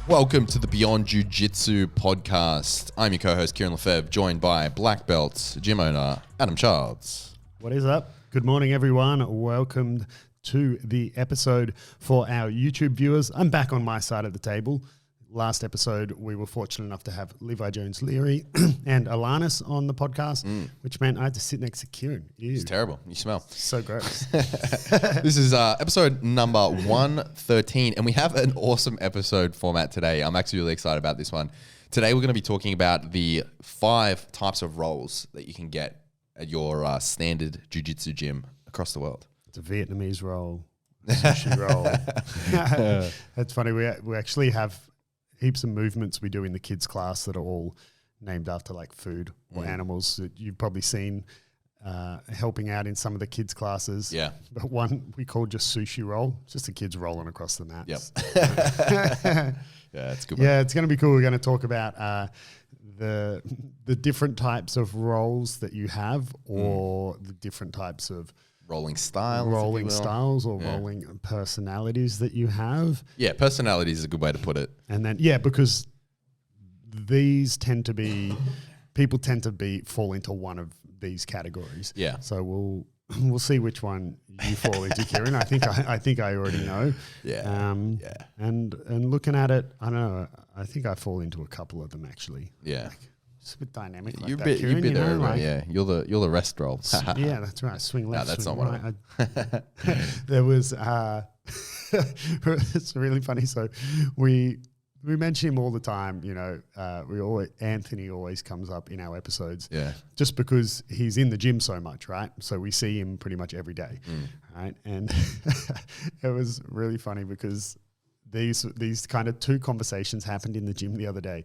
Welcome to the Beyond Jiu-Jitsu podcast. I'm your co-host, Kieren Lefebvre, joined by black belt gym owner, Adam Childs. What is up? Good morning, everyone. Welcome to the episode for our YouTube viewers. I'm back on my side of the table. Last episode, we were fortunate enough to have Levi Jones-Leary and Alanis on the podcast, which meant I had to sit next to Kieren. Ew. It's terrible. You smell. So gross. This is episode number 113, and we have an awesome episode format today. I'm actually really excited about this one. Today, we're going to be talking about the 5 types of roles that you can get at your standard jiu-jitsu gym across the world. It's a Vietnamese roll, a sushi roll. That's funny. We actually have heaps of movements we do in the kids class that are all named after like food or animals that you've probably seen helping out in some of the kids classes. Yeah. But one we call just sushi roll. It's just the kids rolling across the mats. Yep. Yeah, it's good. Yeah, it's going to be cool. We're going to talk about the different types of roles that you have or the different types of rolling styles or rolling personalities that you have. Yeah, personality is a good way to put it. And then, because these tend to be, people tend to fall into one of these categories. Yeah. So we'll see which one you fall into, Kieren. I think I already know. Yeah. And looking at it, I don't know. I think I fall into a couple of them actually. Yeah. It's a bit dynamic. You're like a bit there, yeah. You're the rest roll. Yeah, that's right. Swing left. No, that's swing not right. There was it's really funny. So we mention him all the time. You know, Anthony always comes up in our episodes. Yeah, just because he's in the gym so much, right? So we see him pretty much every day, right? And it was really funny because these kind of 2 conversations happened in the gym the other day.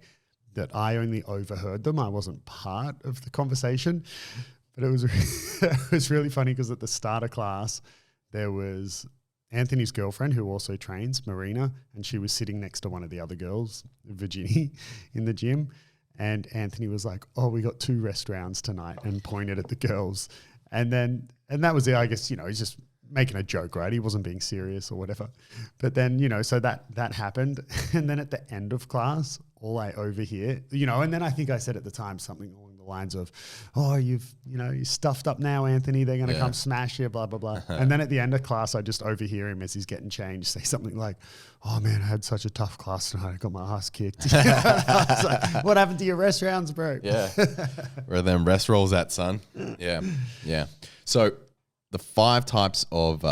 That I only overheard them. I wasn't part of the conversation, but it was it was really funny because at the start of class, there was Anthony's girlfriend who also trains, Marina, and she was sitting next to one of the other girls, Virginie, in the gym. And Anthony was like, "Oh, we got 2 rest rounds tonight," and pointed at the girls. And that was it. I guess, he's just making a joke, right? He wasn't being serious or whatever. But then, so that happened. And then at the end of class, all I overhear, and then I think I said at the time something along the lines of, "Oh, you're stuffed up now, Anthony. They're going to come smash you, blah, blah, blah." And then at the end of class, I just overhear him as he's getting changed say something like, "Oh man, I had such a tough class tonight. I got my ass kicked." I was like, "What happened to your rest rounds, bro?" Yeah. Where are them rest rolls at, son? Yeah. Yeah. So the 5 types of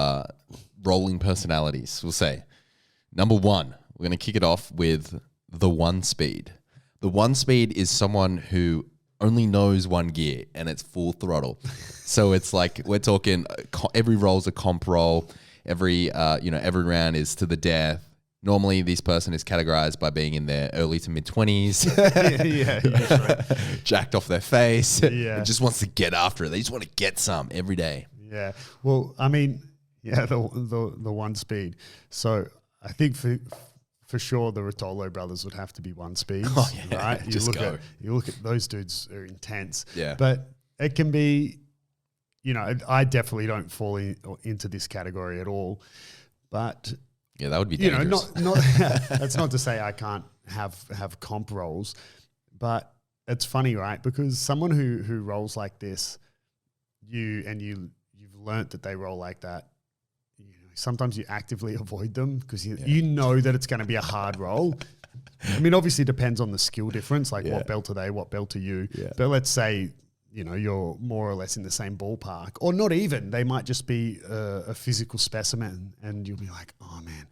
rolling personalities, we'll say. Number 1, we're going to kick it off with the 1 speed. The 1 speed is someone who only knows one gear and it's full throttle. So it's like we're talking every roll's a comp roll. Every round is to the death. Normally, this person is categorized by being in their early to mid-20s. Right. Jacked off their face. Yeah. Just wants to get after it. They just want to get some every day. Yeah. Well, I mean, the 1 speed. So I think for sure the Rotolo brothers would have to be 1 speed, right? You look at those dudes are intense. Yeah. But it can be, I definitely don't fall into this category at all. But yeah, that would be dangerous. Not that's not to say I can't have comp rolls, but it's funny, right? Because someone who rolls like this, you've learnt that they roll like that. Sometimes you actively avoid them because you know that it's going to be a hard roll. I mean, obviously it depends on the skill difference, like what belt are they, what belt are you. Yeah. But let's say, you're more or less in the same ballpark, or not even. They might just be a physical specimen and you'll be like, "Oh, man."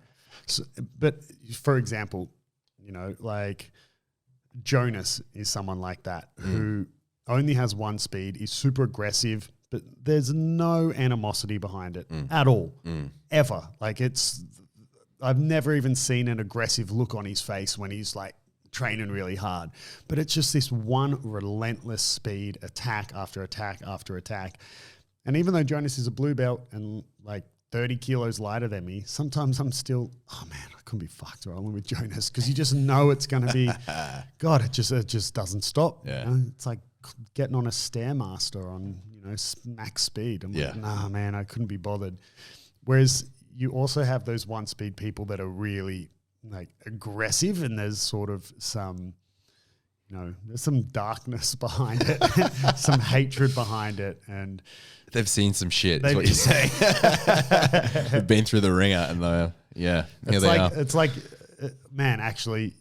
So, but for example, like Jonas is someone like that who only has 1 speed, is super aggressive, but there's no animosity behind it at all, ever. Like I've never even seen an aggressive look on his face when he's like training really hard. But it's just this one relentless speed, attack after attack after attack. And even though Jonas is a blue belt and like 30 kilos lighter than me, sometimes I'm still, oh man, I couldn't be fucked rolling with Jonas because you just know it's going to be, God, it just doesn't stop. Yeah. It's like getting on a Stairmaster on, max speed. I'm like, nah, man, I couldn't be bothered. Whereas you also have those 1 speed people that are really like aggressive, and there's sort of some, there's some darkness behind it, some hatred behind it, and they've seen some shit. Is what you're saying. They've been through the ringer, and it's like, man, actually,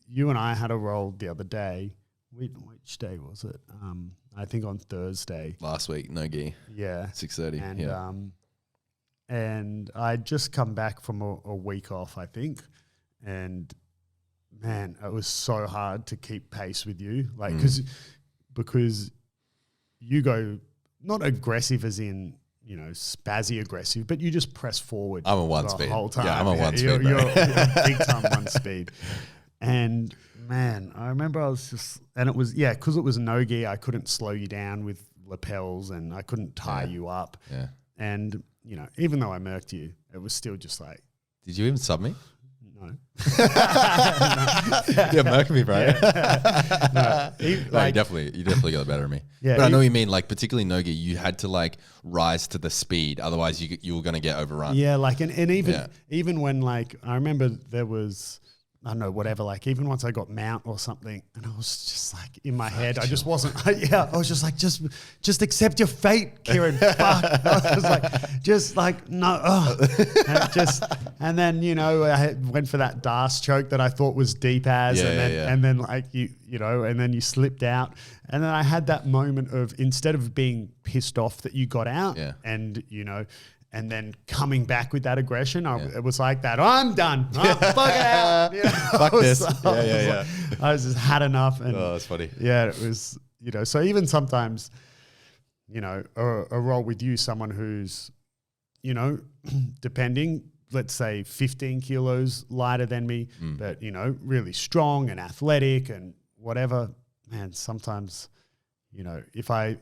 you and I had a roll the other day. Which day was it? I think on Thursday last week. No gi. Yeah, 6:30. And I'd just come back from a week off, I think, and man, it was so hard to keep pace with you, like because you go not aggressive as in spazzy aggressive, but you just press forward. I'm a one speed the whole time. Yeah, I'm a one speed. You're big time one speed, and man, I remember I was just, and it was because it was no gi, I couldn't slow you down with lapels, and I couldn't tie you up. Yeah, and even though I murked you, it was still just like. Did you even sub me? No. You're murking me, bro. Yeah. No, you definitely got the better of me. Yeah, but I know what you mean, like particularly no-gi, you had to like rise to the speed, otherwise you were going to get overrun. Yeah, like and even when like I remember there was, I don't know, whatever, like even once I got mount or something, and I was just like in my head, I just wasn't, I was just like, just accept your fate, Kieren. Fuck. I was like, no. And then, I went for that DAS choke that I thought was deep as, and then like and then you slipped out. And then I had that moment of, instead of being pissed off that you got out and then coming back with that aggression, it was like that. I'm done. Fuck it out. Fuck this. I was just had enough. And that's funny. Yeah, it was, so even sometimes, a role with you, someone who's, depending, let's say 15 kilos lighter than me, but, really strong and athletic and whatever, man, sometimes, if I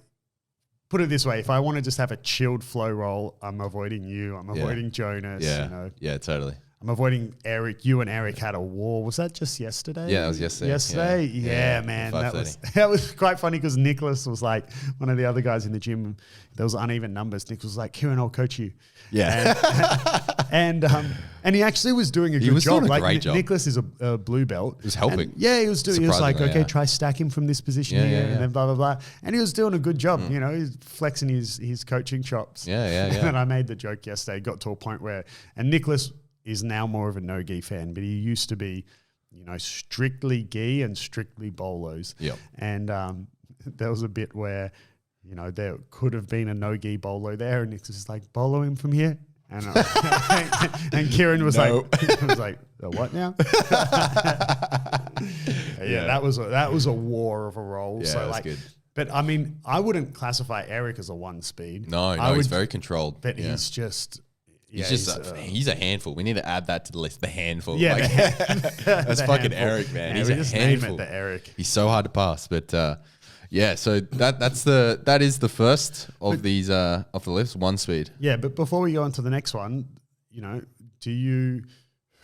put it this way, if I want to just have a chilled flow roll, I'm avoiding you. I'm avoiding Jonas. Yeah. Yeah, totally. I'm avoiding Eric. You and Eric had a war. Was that just yesterday? Yeah, it was yesterday. Yesterday? Yeah, man. That was quite funny because Nicholas was like, one of the other guys in the gym, there was uneven numbers. Nicholas was like, Kieren, I'll coach you. Yeah. And he actually was doing a good job. Doing a great job. Nicholas is a blue belt. He was helping. He was like, okay, try stack him from this position here, and then blah, blah, blah. And he was doing a good job. He's flexing his coaching chops. Yeah. And then I made the joke yesterday, got to a point where, and Nicholas is now more of a no-gi fan, but he used to be, strictly gi and strictly bolos. Yep. And there was a bit where, there could have been a no-gi bolo there, and Nicholas was like, bolo him from here? And, and Kieren was like, what now? That was a war of a roll. Yeah, so that's good. But I mean, I wouldn't classify Eric as a one speed. No, he's very controlled. But he's just... he's a handful. We need to add that to the list. The handful. Yeah, that's fucking handful. Eric, man. He's a handful. The Eric. He's so hard to pass, but so that is the first of these of the list. One speed. Yeah, but before we go on to the next one, you're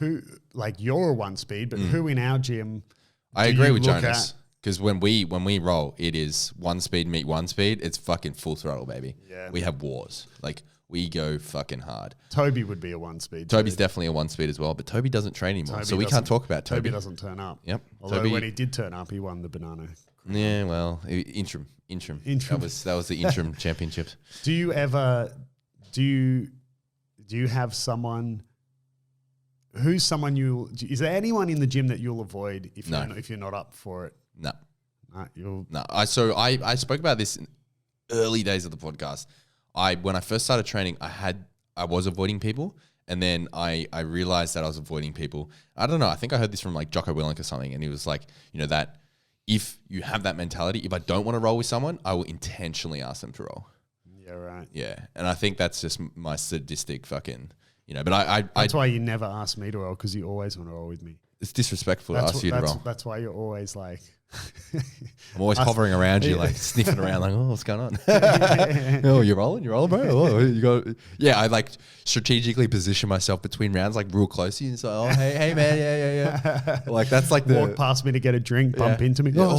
a one speed, but who in our gym? I agree with Jonas, because when we roll, it is one speed meet one speed. It's fucking full throttle, baby. Yeah, we have wars. Like, we go fucking hard. Toby would be a one speed. Toby's definitely a one speed as well, but Toby doesn't train anymore, so we can't talk about Toby. Toby doesn't turn up. Yep. Although when he did turn up, he won the banana. Yeah, well, interim. That was the interim championships. Do you have someone? Is there anyone in the gym that you'll avoid if you're not up for it? No. No. I spoke about this in early days of the podcast. When I first started training, I was avoiding people, and then I realized that I was avoiding people. I don't know. I think I heard this from like Jocko Willink or something, and he was like, that if you have that mentality, if I don't want to roll with someone, I will intentionally ask them to roll. Yeah, right. Yeah, and I think that's just my sadistic fucking, But that's why you never ask me to roll, because you always want to roll with me. It's disrespectful to ask you to roll. That's why you're always like... I'm always hovering around you, like sniffing around, like, what's going on? Oh, you're rolling, bro. Oh, you go. Yeah, I like strategically position myself between rounds, like real close to you. So, oh, hey, man, yeah. Like that's like walk past me to get a drink, bump into me. Yeah.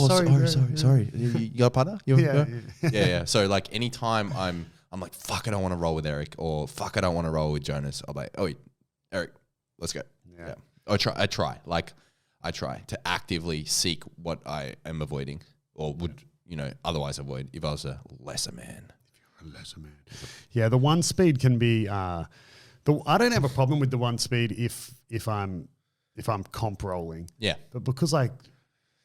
Sorry. You got a partner? Yeah. So like anytime I'm like, fuck, I don't want to roll with Eric, or fuck, I don't want to roll with Jonas. I'm like, oh, Eric, let's go. I try to actively seek what I am avoiding or would, otherwise avoid if I was a lesser man. If you're a lesser man. Yeah, the one speed can be, I don't have a problem with the one speed if I'm comp rolling. Yeah. But because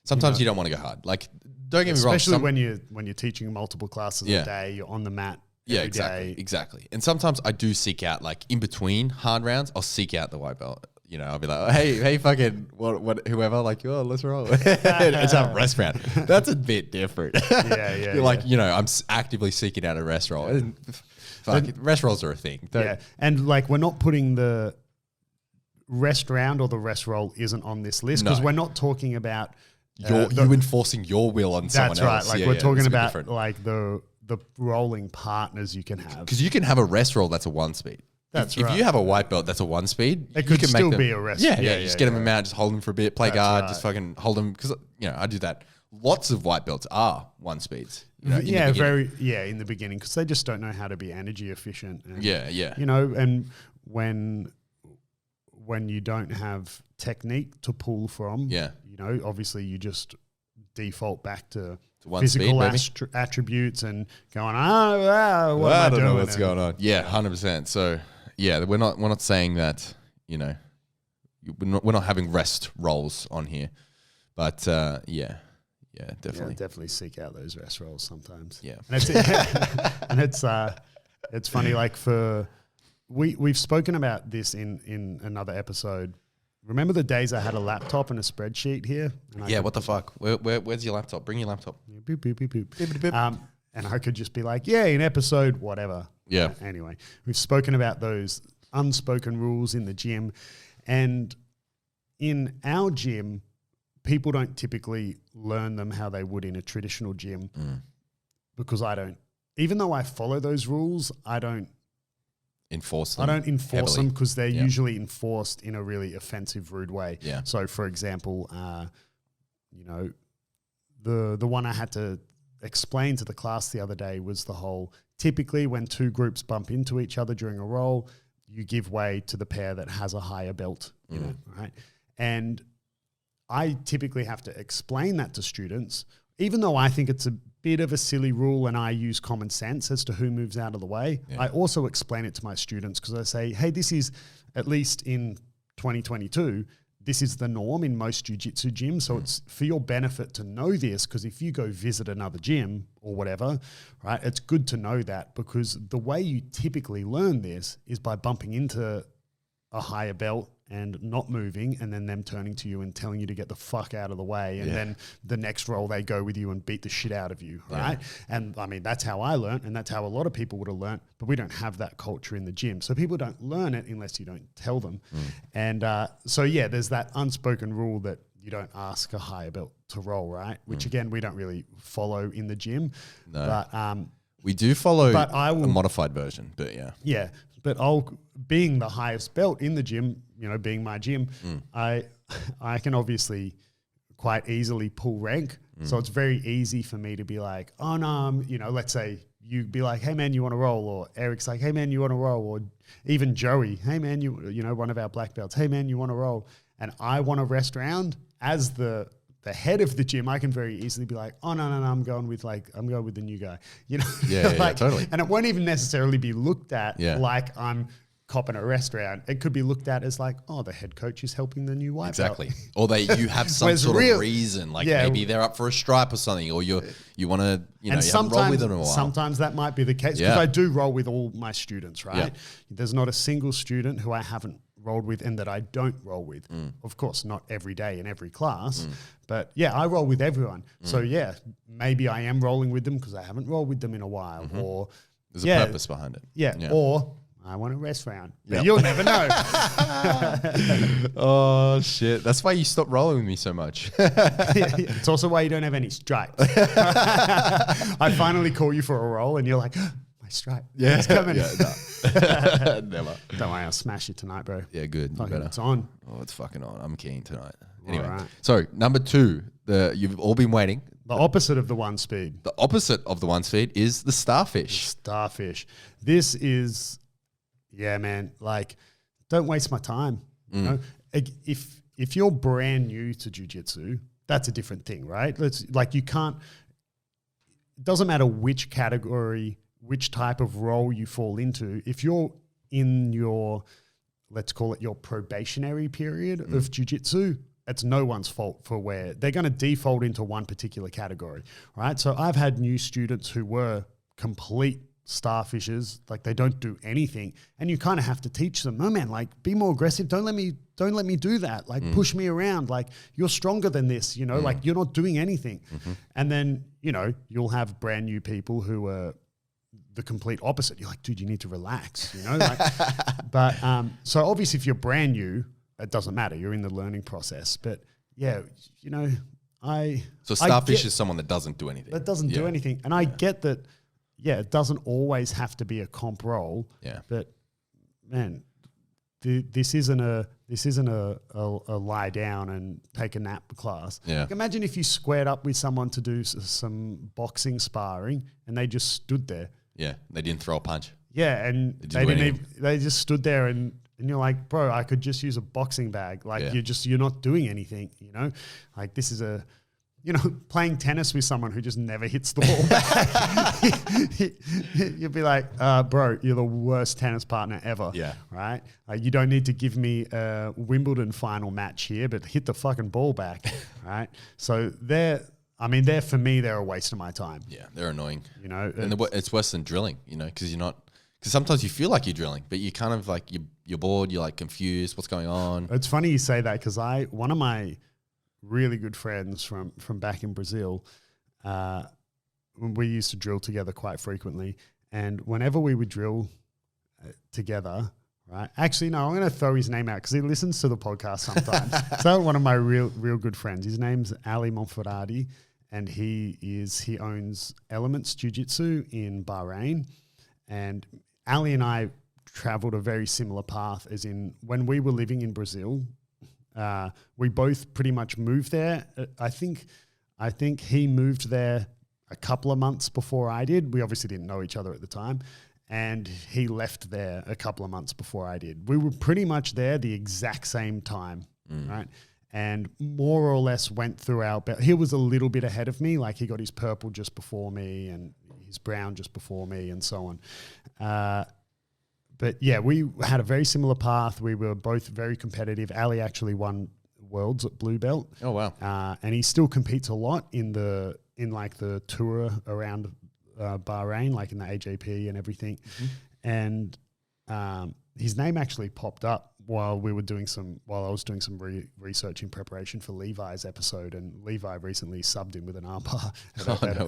sometimes you don't want to go hard. Like, don't get me wrong. Especially when you're teaching multiple classes a day, you're on the mat every day. Exactly. And sometimes I do seek out, like, in between hard rounds, I'll seek out the white belt. I'll be like, hey, fucking whoever, like, let's roll. It's a rest round. That's a bit different. You're like, I'm actively seeking out a rest roll. And rest rolls are a thing. And like, we're not putting the rest round or the rest roll isn't on this list because we're not talking about you enforcing your will on someone else. That's right. Like we're talking about like the rolling partners you can have. Because you can have a rest roll that's a one speed. If you have a white belt that's a one speed, it could still be a rest. Yeah. Just get them in mount, just hold them for a bit, play guard, just fucking hold them. Because I do that. Lots of white belts are one speeds. In the beginning because they just don't know how to be energy efficient. And, and when you don't have technique to pull from, obviously you just default back to physical attributes and going, I don't know what's going on. Yeah, 100%. So we're not saying that we're not having rest rolls on here, but definitely. Yeah, definitely seek out those rest rolls sometimes. Yeah, and it's funny. Like we've spoken about this in another episode. Remember the days I had a laptop and a spreadsheet here? What the fuck? Where's your laptop? Bring your laptop. Boop, boop, boop, boop. Boop, boop, boop. And I could just be like, in episode whatever. Yeah. Anyway, we've spoken about those unspoken rules in the gym. And in our gym, people don't typically learn them how they would in a traditional gym because I don't. Even though I follow those rules, I don't enforce them. I don't enforce heavily. them because they're usually enforced in a really offensive, rude way. Yeah. So, for example, the one I had to explain to the class the other day was the whole, typically when two groups bump into each other during a roll, you give way to the pair that has a higher belt in it, right? And I typically have to explain that to students, even though I think it's a bit of a silly rule and I use common sense as to who moves out of the way. Yeah. I also explain it to my students because I say, hey, this is, at least in 2022, this is the norm in most jiu-jitsu gyms. So it's for your benefit to know this because if you go visit another gym or whatever, right, it's good to know that because the way you typically learn this is by bumping into a higher belt and not moving and then them turning to you and telling you to get the fuck out of the way. And then the next roll they go with you and beat the shit out of you, right? And I mean, that's how I learned and that's how a lot of people would have learned, but we don't have that culture in the gym. So people don't learn it unless you don't tell them. And there's that unspoken rule that you don't ask a higher belt to roll, right? Which again, we don't really follow in the gym. No. But we do follow a modified version, but yeah. Yeah. But being the highest belt in the gym, being my gym, I can obviously quite easily pull rank. So it's very easy for me to be like, oh no, let's say you be like, hey man, you want to roll? Or Eric's like, hey man, you want to roll? Or even Joey, hey man, one of our black belts, hey man, you want to roll? And I want to rest round as the head of the gym, I can very easily be like, oh no, I'm going with the new guy, totally. And it won't even necessarily be looked at like I'm copping a rest round. It could be looked at as like, oh, the head coach is helping the new white belt. Or you have some sort of reason, like maybe they're up for a stripe or something, or you want to, you haven't rolled with them in a while. Sometimes that might be the case because I do roll with all my students, right? Yeah. There's not a single student who I haven't rolled with and that I don't roll with. Of course, not every day in every class, but I roll with everyone. So maybe I am rolling with them because I haven't rolled with them in a while, or there's a purpose behind it. Yeah. Or I want a rest round. But you'll never know. Oh shit! That's why you stopped rolling with me so much. It's also why you don't have any stripes. I finally call you for a roll, and you're like, my stripe. Yeah, it's coming. Never. Don't worry, I'll smash you tonight, bro. Yeah, good. Fucking it's on. Oh, it's fucking on. I'm keen tonight. Anyway, right. So number 2, you've all been waiting. The opposite of the one speed. The opposite of the one speed is the starfish. Starfish. This is, man, like, don't waste my time. You know? if you're brand new to jiu-jitsu, that's a different thing, right? You can't. It doesn't matter which category, which type of role you fall into. If you're in your, let's call it your probationary period of jiu-jitsu, it's no one's fault for where they're going to default into one particular category, right? So I've had new students who were complete starfishes, like they don't do anything, and you kind of have to teach them, oh man, like be more aggressive. Don't let me do that. Like push me around. Like you're stronger than this, you know, like you're not doing anything. And then, you know, you'll have brand new people who are the complete opposite. You're like, dude, you need to relax, you know, like, but, so obviously if you're brand new, it doesn't matter. You're in the learning process, but yeah, you know, So starfish is someone that doesn't do anything. That doesn't do anything. And I get that. Yeah, it doesn't always have to be a comp role. Yeah. But man, this isn't a lie down and take a nap class. Yeah. Like imagine if you squared up with someone to do some boxing sparring and they just stood there. Yeah, they didn't throw a punch. Yeah, and they just stood there and you're like, bro, I could just use a boxing bag. Like you're not doing anything, you know? Like this is you know, playing tennis with someone who just never hits the ball back. You'll be like, bro, you're the worst tennis partner ever. Yeah. Right? You don't need to give me a Wimbledon final match here, but hit the fucking ball back. Right? So they're for me, they're a waste of my time. Yeah, they're annoying. You know? And it's worse than drilling, you know, because sometimes you feel like you're drilling, but you kind of like, you're bored, you're like confused, what's going on? It's funny you say that because one of my really good friends from back in Brazil, we used to drill together quite frequently. And whenever we would drill together, right? Actually, no, I'm going to throw his name out because he listens to the podcast sometimes. So one of my real good friends, his name's Ep.113, and he owns Elements Jiu-Jitsu in Bahrain. And Ali and I traveled a very similar path, as in when we were living in Brazil, we both pretty much moved there. I think he moved there a couple of months before I did. We obviously didn't know each other at the time. And he left there a couple of months before I did. We were pretty much there the exact same time, right? And more or less went through our belt. He was a little bit ahead of me. Like he got his purple just before me and his brown just before me and so on. But yeah, we had a very similar path. We were both very competitive. Ali actually won worlds at blue belt. Oh wow! And he still competes a lot in like the tour around Bahrain, like in the AJP and everything. And his name actually popped up while I was doing some research in preparation for Levi's episode, and Levi recently subbed him with an armbar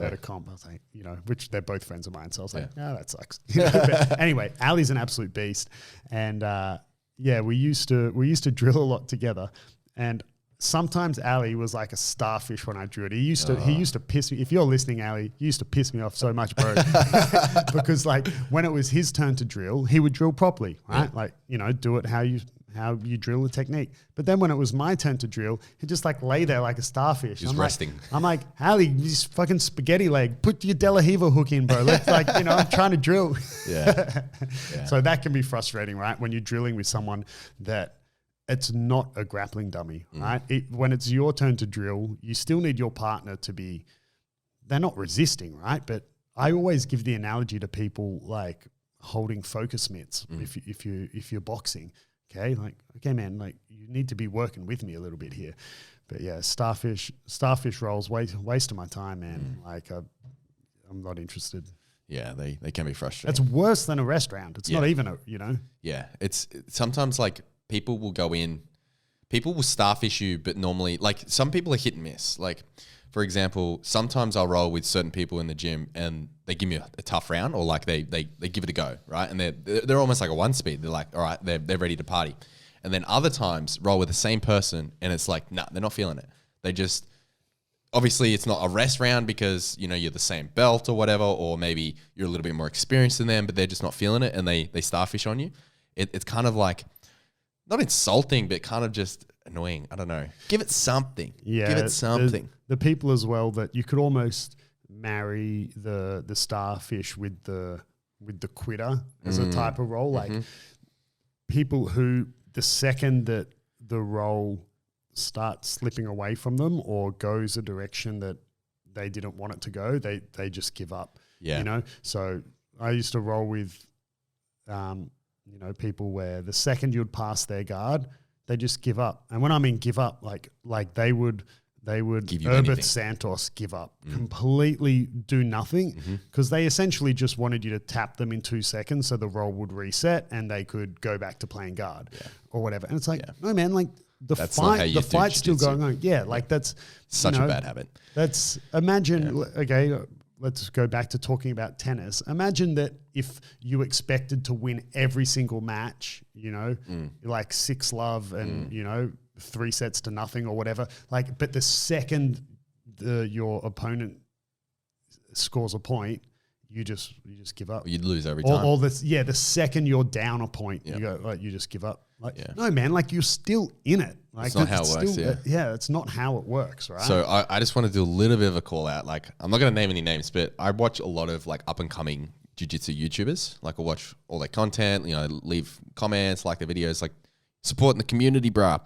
at a comp. I was like, you know, which they're both friends of mine, so I was like, that sucks. But anyway, Ali's an absolute beast, and we used to drill a lot together, and sometimes Ali was like a starfish when I drew it. He used to piss me. If you're listening, Ali, you used to piss me off so much, bro. Because like when it was his turn to drill, he would drill properly, right? Yeah. Like, you know, do it how you drill the technique. But then when it was my turn to drill, he'd just like lay there like a starfish. He's resting. I'm like, Ali, this fucking spaghetti leg, put your De La Riva hook in, bro. Let's like, you know, I'm trying to drill. Yeah. So that can be frustrating, right? When you're drilling with someone that it's not a grappling dummy, right? When it's your turn to drill, you still need your partner to be, they're not resisting, right? But I always give the analogy to people like holding focus mitts if you're boxing, okay? Like, okay, man, like you need to be working with me a little bit here. But yeah, starfish rolls, waste of my time, man. Like I'm not interested. Yeah, they can be frustrating. It's worse than a rest round. It's not even a, you know? Yeah, it's sometimes like, people will go in, people will starfish you, but normally, like some people are hit and miss. Like, for example, sometimes I'll roll with certain people in the gym and they give me a tough round, or like they give it a go, right? And they're almost like a 1-speed. They're like, all right, they're ready to party. And then other times roll with the same person and it's like, nah, they're not feeling it. They just, obviously it's not a rest round because, you know, you're the same belt or whatever, or maybe you're a little bit more experienced than them, but they're just not feeling it and they starfish on you. It's kind of like, not insulting, but kind of just annoying. I don't know. Give it something. Yeah. Give it something. The people as well that you could almost marry the starfish with the quitter as a type of role. Like people who the second that the roll starts slipping away from them or goes a direction that they didn't want it to go, they just give up. Yeah. You know? So I used to roll with, people where the second you'd pass their guard, they just give up. And when I mean give up, like they would Give you Herbert anything. Santos give up, completely do nothing, because they essentially just wanted you to tap them in 2 seconds so the roll would reset and they could go back to playing guard or whatever. And it's like, no, man, like That's not how you do fight's still jiu-jitsu. going on. Yeah, like that's Such a bad habit. That's okay. Let's go back to talking about tennis. Imagine that if you expected to win every single match, like 6-love and 3 sets to nothing or whatever. Like, but the second your opponent scores a point, you just give up. You'd lose every time. Or the second you're down a point, you go like you just give up. Like, no, man, like you're still in it. Like It's not how it works, it's not how it works, right? So I just want to do a little bit of a call out. Like, I'm not going to name any names, but I watch a lot of like up and coming jiu-jitsu YouTubers. Like, I watch all their content, leave comments, like their videos, like supporting the community, bruh.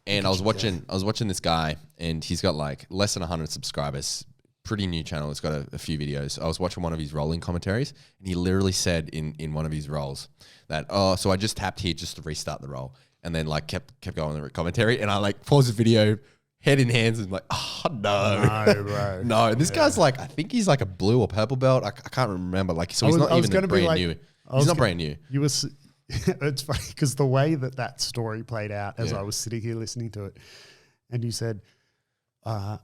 And I was watching this guy, and he's got like less than 100 subscribers. Pretty new channel. It's got a few videos. I was watching one of his rolling commentaries, and he literally said in one of his rolls that, so I just tapped here just to restart the roll, and then like kept going in the commentary, and I like paused the video, head in hands, and like, oh no, bro. no. And this guy's like, I think he's like a blue or purple belt. I can't remember. Like, so he's not even brand new. He's not brand new. You were. It's funny because the way that story played out as I was sitting here listening to it, and you said, I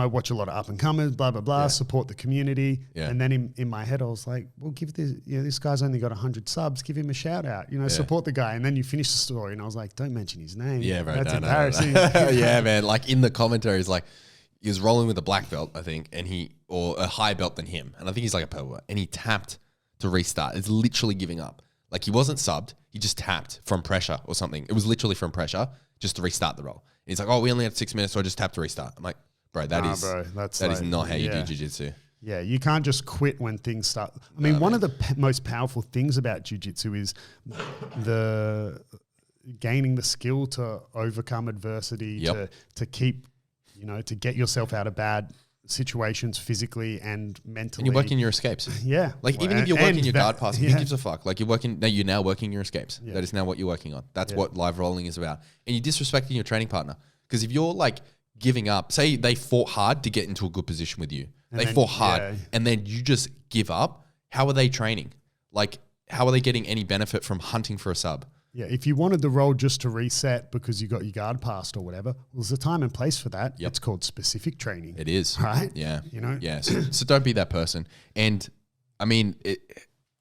watch a lot of up and comers, blah blah blah, support the community, and then in my head I was like, well, give this guy's only got 100 subs, give him a shout out, support the guy, and then you finish the story, and I was like, don't mention his name, bro, that's no, embarrassing. No. Yeah, man. Like in the commentaries, like he was rolling with a black belt, I think, or a higher belt than him, and I think he's like a purple belt, and he tapped to restart. It's literally giving up. Like he wasn't subbed, he just tapped from pressure or something. It was literally from pressure just to restart the roll. And he's like, oh, we only had 6 minutes, so I just tapped to restart. I'm like, bro, that is not how you do jiu-jitsu. Yeah, you can't just quit when things start. I mean, one of the most powerful things about jiu-jitsu is the gaining the skill to overcome adversity, to keep, to get yourself out of bad situations physically and mentally. And you're working your escapes. Yeah. Like even if you're working your guard pass, who gives a fuck? Like you're now working your escapes. Yeah. That is now what you're working on. That's what live rolling is about. And you're disrespecting your training partner. Because if you're like giving up, say they fought hard to get into a good position with you. They fought hard and then you just give up. How are they training? Like, how are they getting any benefit from hunting for a sub? Yeah, if you wanted the roll just to reset because you got your guard passed or whatever, well, there's a time and place for that. Yep. It's called specific training. It is. Right? Yeah. Yeah. So don't be that person. And I mean,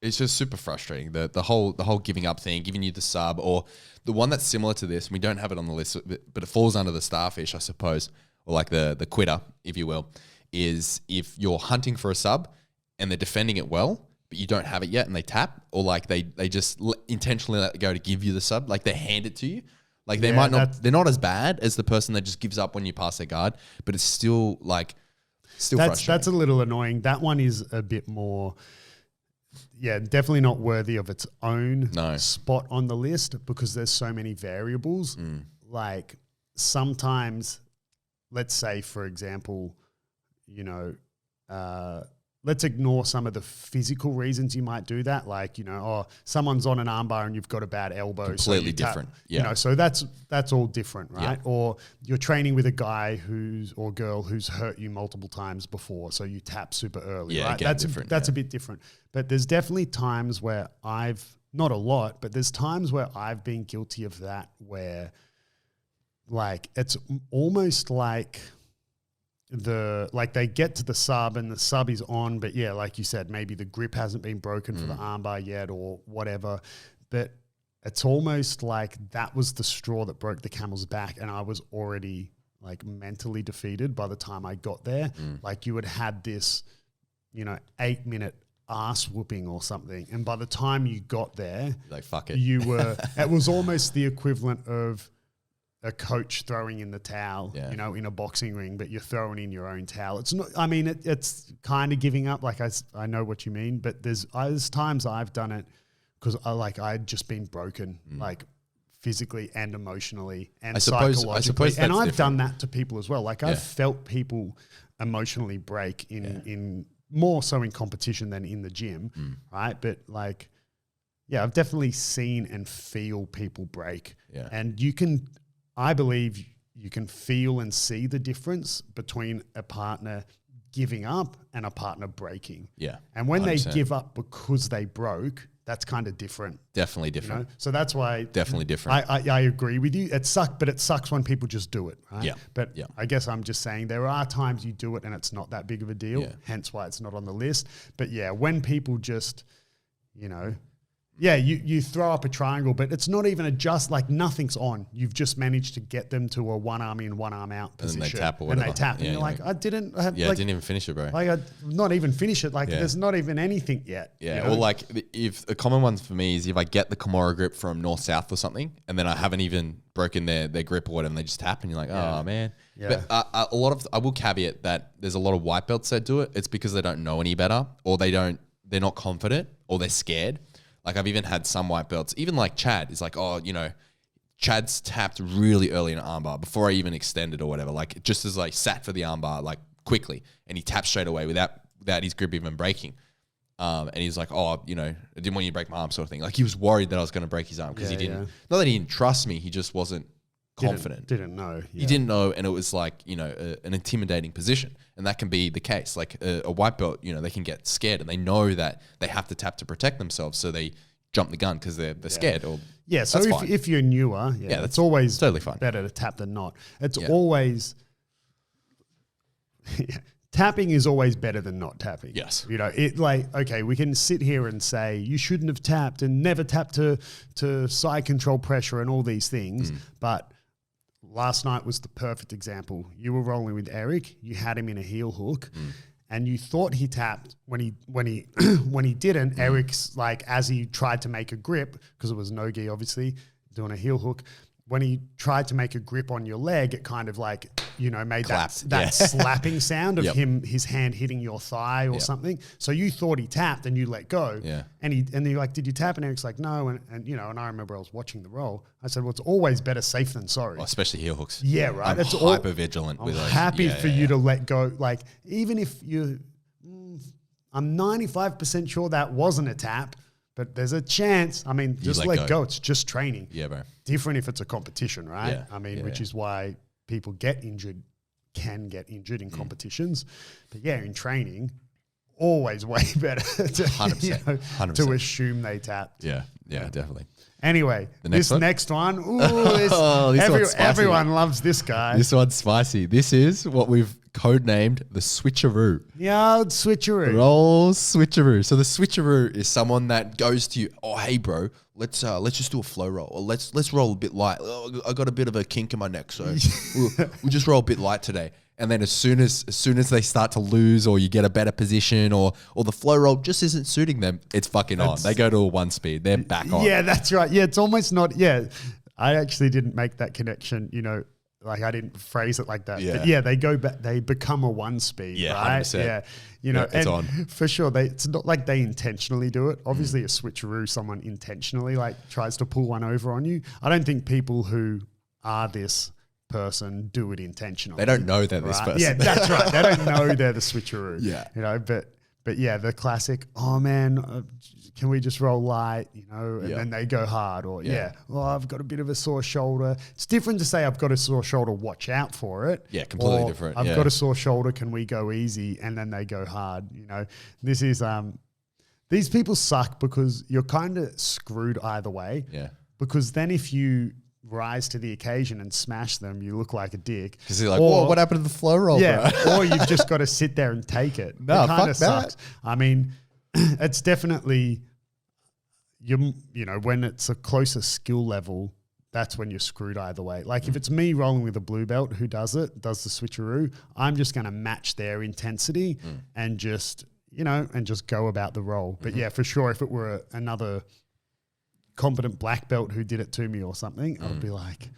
it's just super frustrating. The whole giving up thing, giving you the sub, or the one that's similar to this, we don't have it on the list, but it falls under the starfish, I suppose, or like the quitter, if you will, is if you're hunting for a sub and they're defending it well, but you don't have it yet and they tap, or like they just intentionally let it go to give you the sub, like they hand it to you. Like they're not as bad as the person that just gives up when you pass their guard, but it's still frustrating. That's a little annoying. That one is a bit more, definitely not worthy of its own spot on the list because there's so many variables. Like sometimes, let's say for example, let's ignore some of the physical reasons you might do that. Like, someone's on an armbar and you've got a bad elbow. Completely different. Yeah. So that's all different, right? Yeah. Or you're training with a guy or girl who's hurt you multiple times before. So you tap super early, right? That's a bit different. But there's definitely times where not a lot, but there's times where I've been guilty of that where like, it's almost like they get to the sub and the sub is on, but like you said, maybe the grip hasn't been broken for the armbar yet or whatever, but it's almost like that was the straw that broke the camel's back and I was already like mentally defeated by the time I got there. Like you had this, 8-minute ass whooping or something. And by the time you got there, like, fuck it. It was almost the equivalent of a coach throwing in the towel, in a boxing ring, but you're throwing in your own towel. It's not, I mean, it's kind of giving up. Like I know what you mean, but there's times I've done it because I'd just been broken, like physically and emotionally and I suppose psychologically. And that's I've different. done that to people as well. Like I've felt people emotionally break in more so in competition than in the gym, right? But like, yeah, I've definitely seen and feel people break. Yeah. And I believe you can feel and see the difference between a partner giving up and a partner breaking. Yeah. And when 100%. they give up because they broke, that's kind of different. Definitely different. You know? So that's why Definitely different. I agree with you. It sucks when people just do it, right? Yeah. But Yeah. I guess I'm just saying there are times you do it and it's not that big of a deal, Yeah. hence why it's not on the list. But yeah, when people just, you know, yeah, you throw up a triangle, but it's not even like nothing's on. You've just managed to get them to a one arm in, one arm out position. And they tap or And whatever. they tap. Yeah, and you're like, I didn't have, Yeah, like, didn't even finish it, bro. like I not even finish it. Like there's not even anything yet. Yeah, you know? or like if a common one for me is if I get the Kimura grip from north-south or something, and then I haven't even broken their grip or whatever, and they just tap, and you're like, oh man. Yeah. But I will caveat that there's a lot of white belts that do it. It's because they don't know any better, or they're not confident, or they're scared. Like I've even had some white belts, even like Chad is like, oh, you know, Chad's tapped really early in an armbar before I even extended or whatever. Like just as like sat for the armbar like quickly, and he tapped straight away without his grip even breaking. And he's like, oh, you know, I didn't want you to break my arm, sort of thing. Like he was worried that I was going to break his arm because he didn't. Not that he didn't trust me, he just wasn't confident. Didn't know. He didn't know, and it was like, you know, an intimidating position, and that can be the case. Like a white belt, you know, they can get scared, and they know that they have to tap to protect themselves, so they jump the gun because they're scared. Or so if you're newer, it's always totally fine. Better to tap than not. It's always tapping is always better than not tapping. Yes. You know, it like, okay, we can sit here and say you shouldn't have tapped and never tap to side control pressure and all these things, but last night was the perfect example. You were rolling with Eric, you had him in a heel hook, and you thought he tapped when he when he didn't. Eric's like, as he tried to make a grip, because it was no-gi obviously, doing a heel hook, when he tried to make a grip on your leg, it kind of like, you know, made that slapping sound of his hand hitting your thigh or something. So you thought he tapped and you let go. Yeah. And you're like, did you tap? And Eric's like, no. And you know, and I remember I was watching the roll. I said, well, it's always better safe than sorry. Oh, especially heel hooks. Yeah, right. I'm hyper vigilant with those. Happy for you to let go. Like, even if I'm 95% sure that wasn't a tap, but there's a chance. I mean, just let go. It's just training. Yeah, bro. Different if it's a competition, right? Yeah. I mean, which is why people can get injured in competitions. But yeah, in training, always way better to, 100%, you know, 100%. to assume they tapped. Yeah, definitely. Anyway, this next one, everyone loves this guy. This one's spicy. This is what we've codenamed the switcheroo. Yeah, old switcheroo. Roll switcheroo. So the switcheroo is someone that goes to you, oh, hey, bro, let's just do a flow roll, or let's roll a bit light. Oh, I got a bit of a kink in my neck, so we'll just roll a bit light today. And then as soon as they start to lose, or you get a better position, or the flow roll just isn't suiting them, it's fucking on. They go to a 1 speed. They're back on. Yeah, that's right. Yeah, it's almost not. Yeah, I actually didn't make that connection. You know, like I didn't phrase it like that. Yeah. But yeah, they go back. They become a 1 speed. Yeah, right. 100%. Yeah, you know, it's and on for sure. It's not like they intentionally do it. Obviously, a switcheroo, someone intentionally like tries to pull one over on you. I don't think people who are this person do it intentionally. They don't know they're this person. Yeah, that's right. They don't know they're the switcheroo. Yeah. You know, but yeah, the classic, oh man, can we just roll light, you know, and then they go hard, or well, I've got a bit of a sore shoulder. It's different to say I've got a sore shoulder, watch out for it. Yeah, completely different. I've got a sore shoulder, can we go easy? And then they go hard, you know. This is, these people suck because you're kind of screwed either way. Yeah. Because then if you rise to the occasion and smash them, you look like a dick. Because you're like, what happened to the flow roll, bro? Or you've just got to sit there and take it. No, it kind of fuck sucks. I mean, it's definitely, you know, when it's a closer skill level, that's when you're screwed either way. Like if it's me rolling with a blue belt who does the switcheroo, I'm just going to match their intensity and just, you know, and just go about the roll. But yeah, for sure, if it were another competent black belt who did it to me or something, I would be like,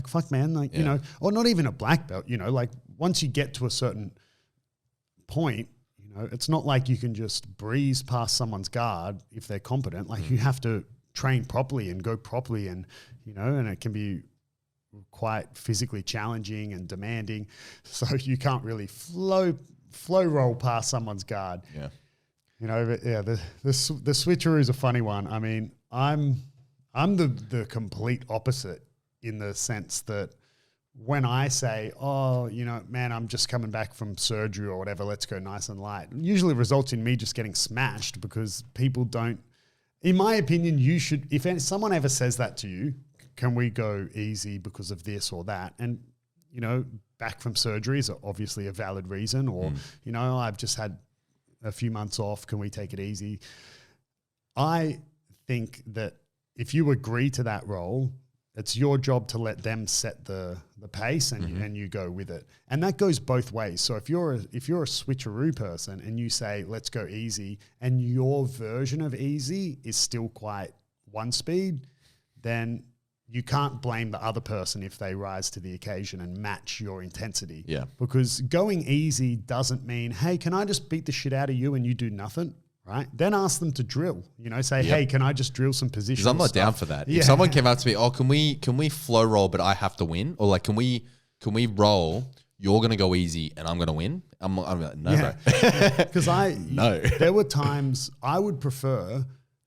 fuck man, like, you know, or not even a black belt, you know, like once you get to a certain point, you know, it's not like you can just breeze past someone's guard if they're competent. Like you have to train properly and go properly, and and it can be quite physically challenging and demanding. So you can't really flow roll past someone's guard. Yeah. But the switcheroo is a funny one. I mean, I'm the complete opposite in the sense that when I say, oh, man, I'm just coming back from surgery or whatever, let's go nice and light, it usually results in me just getting smashed because people don't, in my opinion, you should, if someone ever says that to you, can we go easy because of this or that? And, back from surgery is obviously a valid reason, or, I've just had a few months off, can we take it easy? I think that if you agree to that role, it's your job to let them set the pace and you go with it. And that goes both ways. So if you're a switcheroo person and you say, let's go easy, and your version of easy is still quite one speed, then you can't blame the other person if they rise to the occasion and match your intensity. Yeah. Because going easy doesn't mean, hey, can I just beat the shit out of you and you do nothing? Right? Then ask them to drill. Say, hey, can I just drill some positions? Because I'm not down for that. If someone came out to me, oh, can we flow roll, but I have to win? Or like, can we roll? You're gonna go easy and I'm gonna win. I'm like, no, bro. Because there were times I would prefer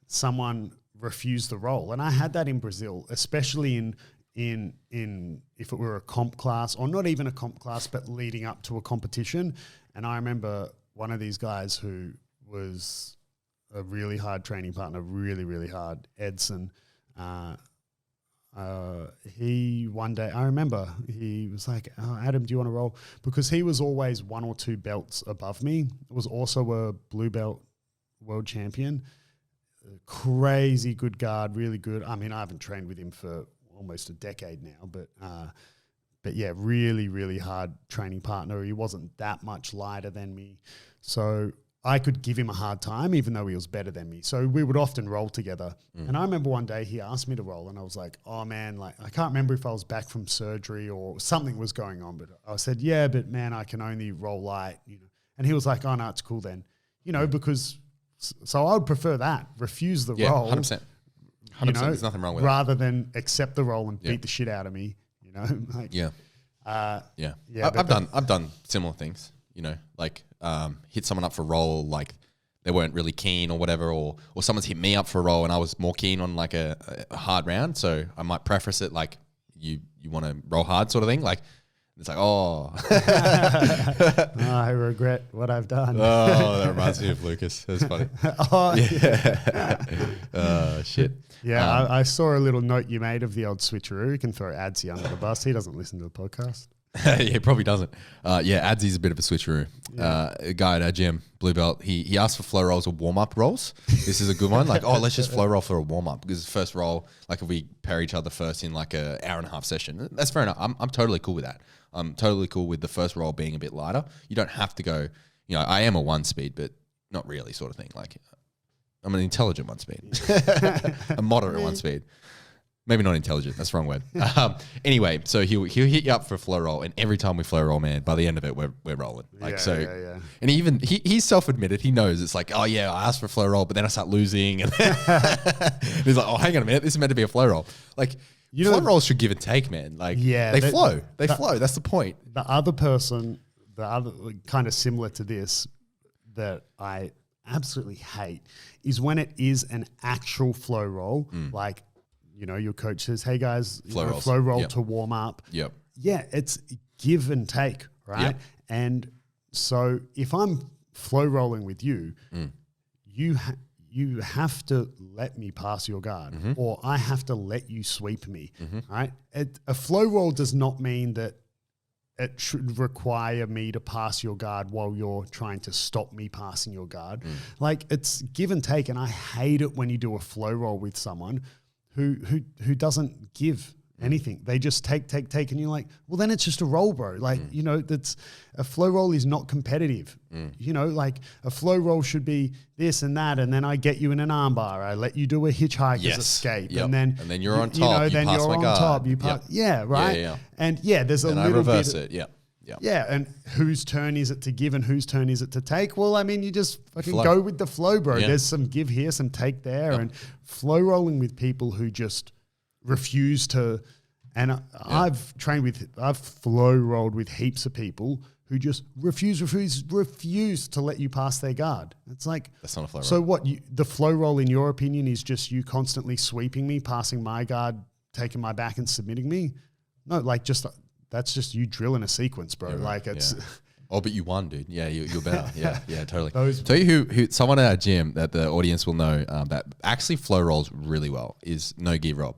someone refuse the role, and I had that in Brazil, especially in if it were a comp class, or not even a comp class, but leading up to a competition. And I remember one of these guys who was a really hard training partner, really, really hard, Edson. He one day, I remember he was like, oh, Adam, do you want to roll? Because he was always 1 or 2 belts above me. Was also a blue belt world champion. Crazy good guard, really good. I mean, I haven't trained with him for almost a decade now, but yeah, really, really hard training partner. He wasn't that much lighter than me. So I could give him a hard time, even though he was better than me. So we would often roll together. And I remember one day he asked me to roll, and I was like, oh man, like I can't remember if I was back from surgery or something was going on, but I said, yeah, but man, I can only roll light, And he was like, oh no, it's cool then, because so I would prefer that. Refuse the role. 100%. 100%. There's nothing wrong with that. Rather than accept the role and beat the shit out of me, Like, I've done similar things, like hit someone up for a role, like they weren't really keen or whatever, or someone's hit me up for a role and I was more keen on like a hard round. So I might preface it like you want to roll hard sort of thing. Like, it's like, oh. I regret what I've done. Oh, that reminds me of Lucas. That's funny. Shit. Yeah, I saw a little note you made of the old switcheroo. You can throw Adsy under the bus. He doesn't listen to the podcast. Yeah, he probably doesn't. Adsy's a bit of a switcheroo. A guy at our gym, blue belt, he asked for flow rolls or warm-up rolls. This is a good one. Like, oh, let's just flow roll for a warm-up, because the first roll, like if we pair each other first in like an hour and a half session, that's fair enough. I'm totally cool with that. I'm totally cool with the first roll being a bit lighter. You don't have to go, I am a 1 speed, but not really sort of thing. Like, I'm an intelligent 1 speed, a moderate 1 speed. Maybe not intelligent. That's the wrong word. Anyway, so he'll hit you up for a flow roll, and every time we flow roll, man, by the end of it, we're rolling. Like And he's self-admitted. He knows it's like, oh yeah, I asked for a flow roll, but then I start losing, and he's like, oh, hang on a minute, this is meant to be a flow roll. Like, flow rolls should give and take, man. Like, they flow. They flow. That's the point. The other person, kind of similar to this, that I absolutely hate is when it is an actual flow roll, like. Your coach says, hey guys, flow roll to warm up. Yep. Yeah, it's give and take, right? Yep. And so if I'm flow rolling with you, you have to let me pass your guard, or I have to let you sweep me, right? A flow roll does not mean that it should require me to pass your guard while you're trying to stop me passing your guard. Like, it's give and take, and I hate it when you do a flow roll with someone who doesn't give anything. They just take, and you're like, well, then it's just a roll, bro. Like, that's a flow roll is not competitive. Like a flow roll should be this and that, and then I get you in an arm bar. I let you do a hitchhiker's escape, and then you're on top. Then you're on top. You pass, right? Yeah. And there's a little I reverse bit. it. Yeah. Yeah, and whose turn is it to give and whose turn is it to take? Well, I mean, you just fucking Flow. go with the flow, bro. Yeah. There's some give here, some take there, and flow rolling with people who just refuse to. And I've flow rolled with heaps of people who just refuse to let you pass their guard. It's like, That's not a flow roll. so what? The flow roll, in your opinion, is just you constantly sweeping me, passing my guard, taking my back, and submitting me? No, like that's just you drilling a sequence, bro. Yeah, right. Like it's. Yeah. Oh, but you won, dude. Yeah, you're better. Yeah, totally. Those- Tell you who someone at our gym that the audience will know that actually flow rolls really well is No-Gi Rob.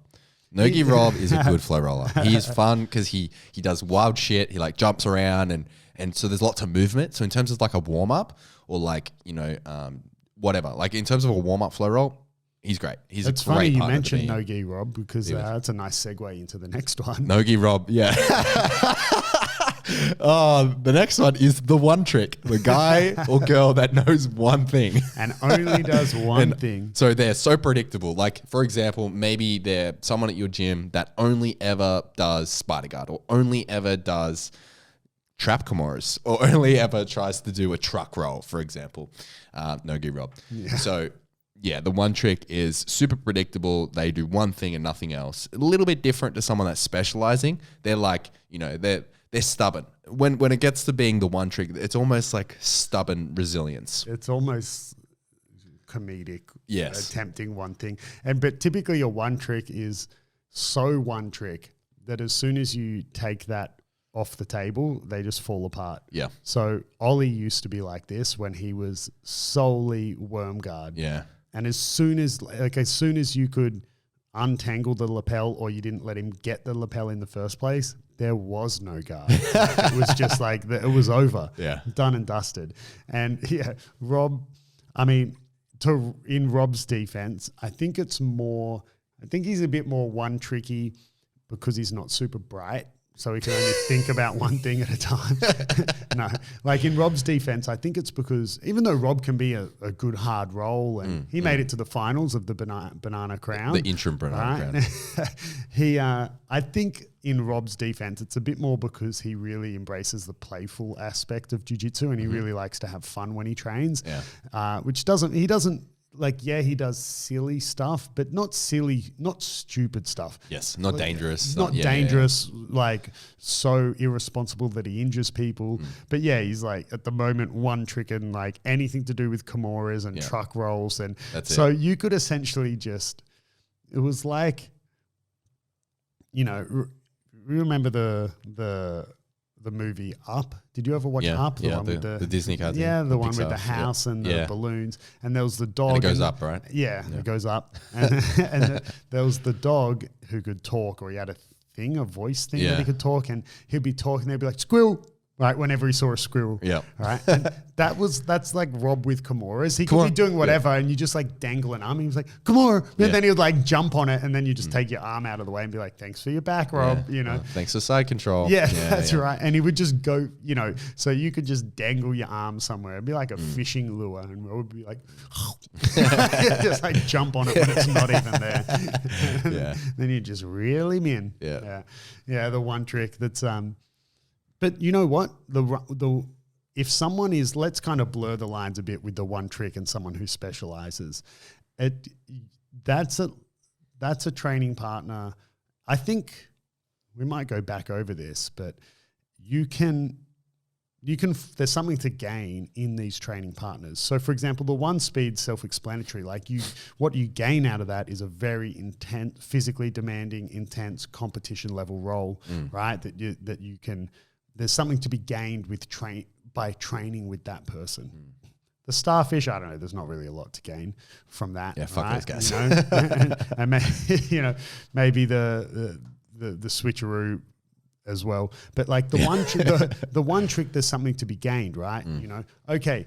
No-Gi Rob is a good flow roller. He is fun because he does wild shit. He like jumps around and so there's lots of movement. So in terms of like a warm up or like, whatever, like in terms of a warm up flow roll, he's great. He's It's a great funny you partner to mentioned be in. No-Gi Rob because that's a nice segue into the next one. No-Gi Rob, yeah. The next one is the one trick. The guy or girl that knows one thing. And only does one thing. So they're so predictable. Like, for example, maybe they're someone at your gym that only ever does spider guard or only ever does trap kimuras or only ever tries to do a truck roll, for example. No-Gi Rob. Yeah. So... yeah, the one trick is super predictable. They do one thing and nothing else. A little bit different to someone that's specializing. They're like, they're stubborn. When it gets to being the one trick, it's almost like stubborn resilience. It's almost comedic. Yes. Attempting one thing. But typically your one trick is so one trick that as soon as you take that off the table, they just fall apart. Yeah. So Ollie used to be like this when he was solely worm guard. Yeah. And as soon as you could untangle the lapel or you didn't let him get the lapel in the first place, there was no guard. It was just like, it was over. Yeah. Done and dusted. And yeah, Rob, I mean, in Rob's defense, I think he's a bit more one tricky because he's not super bright. So he can only think about one thing at a time. No, like in Rob's defense, I think it's because even though Rob can be a good hard roll and he made it to the finals of the banana crown. The interim banana crown. I think in Rob's defense, it's a bit more because he really embraces the playful aspect of jiu-jitsu and he really likes to have fun when he trains. Yeah. He does silly stuff, but not stupid stuff. Yes, not dangerous. Not dangerous, like so irresponsible that he injures people. But yeah, he's like at the moment one trick and like anything to do with kimuras and truck rolls. And so you could essentially it was like, remember the movie Up? Did you ever watch Up? The one with the Disney cartoon. Yeah, the one Pixar. with the house and the balloons. And there was the dog. And it goes up, right? Yeah, it goes up. And there was the dog who could talk, or he had a voice thing that he could talk, and he'd be talking, they'd be like, squirrel, right, whenever he saw a squirrel. Yeah. Right? And that's like Rob with kimuras. He could be doing whatever, and you just like dangle an arm. He was like, Kimura. And then he would like jump on it, and then you just take your arm out of the way and be like, thanks for your back, Rob. Thanks for side control. Yeah, that's right. And he would just go, so you could just dangle your arm somewhere. It'd be like a fishing lure, and Rob would be like, just like jump on it when it's not even there. Then you just reel him in. Yeah, the one trick that's but you know what? If someone is, let's kind of blur the lines a bit with the one trick and someone who specializes. That's a training partner. I think we might go back over this, but there's something to gain in these training partners. So for example, the one speed self-explanatory, what you gain out of that is a very intense, physically demanding, intense competition level role, right? That you can, there's something to be gained by training with that person. The starfish, I don't know, there's not really a lot to gain from that. Yeah, fuck right? those guys. And maybe the switcheroo as well. But like the one trick, there's something to be gained, right? Okay,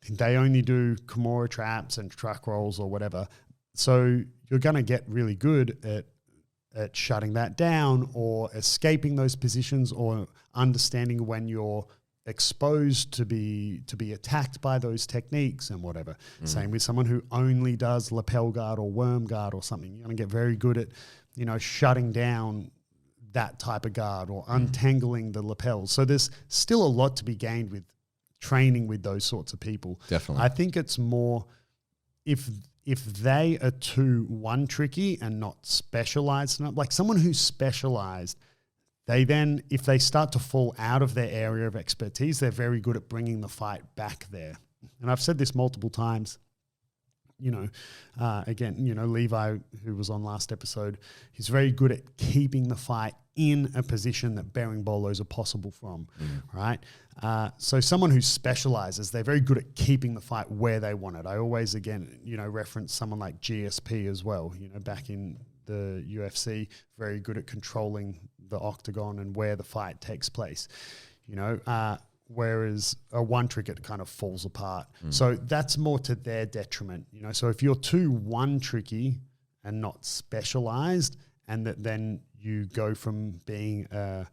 they only do kimura traps and truck rolls or whatever. So you're going to get really good at shutting that down or escaping those positions or understanding when you're exposed to be attacked by those techniques and whatever. Same with someone who only does lapel guard or worm guard or something. You're going to get very good at, shutting down that type of guard or untangling the lapels. So there's still a lot to be gained with training with those sorts of people. Definitely. I think it's more if they are too one tricky and not specialized enough, like someone who's specialized, they then, if they start to fall out of their area of expertise, they're very good at bringing the fight back there. And I've said this multiple times. Again, Levi, who was on last episode, he's very good at keeping the fight in a position that bearing bolos are possible from, right? So someone who specializes, they're very good at keeping the fight where they want it. I always, again, reference someone like GSP as well, back in the UFC, very good at controlling the octagon and where the fight takes place, whereas a one trick, it kind of falls apart. So that's more to their detriment, So if you're too one tricky and not specialized, and that then you go from being a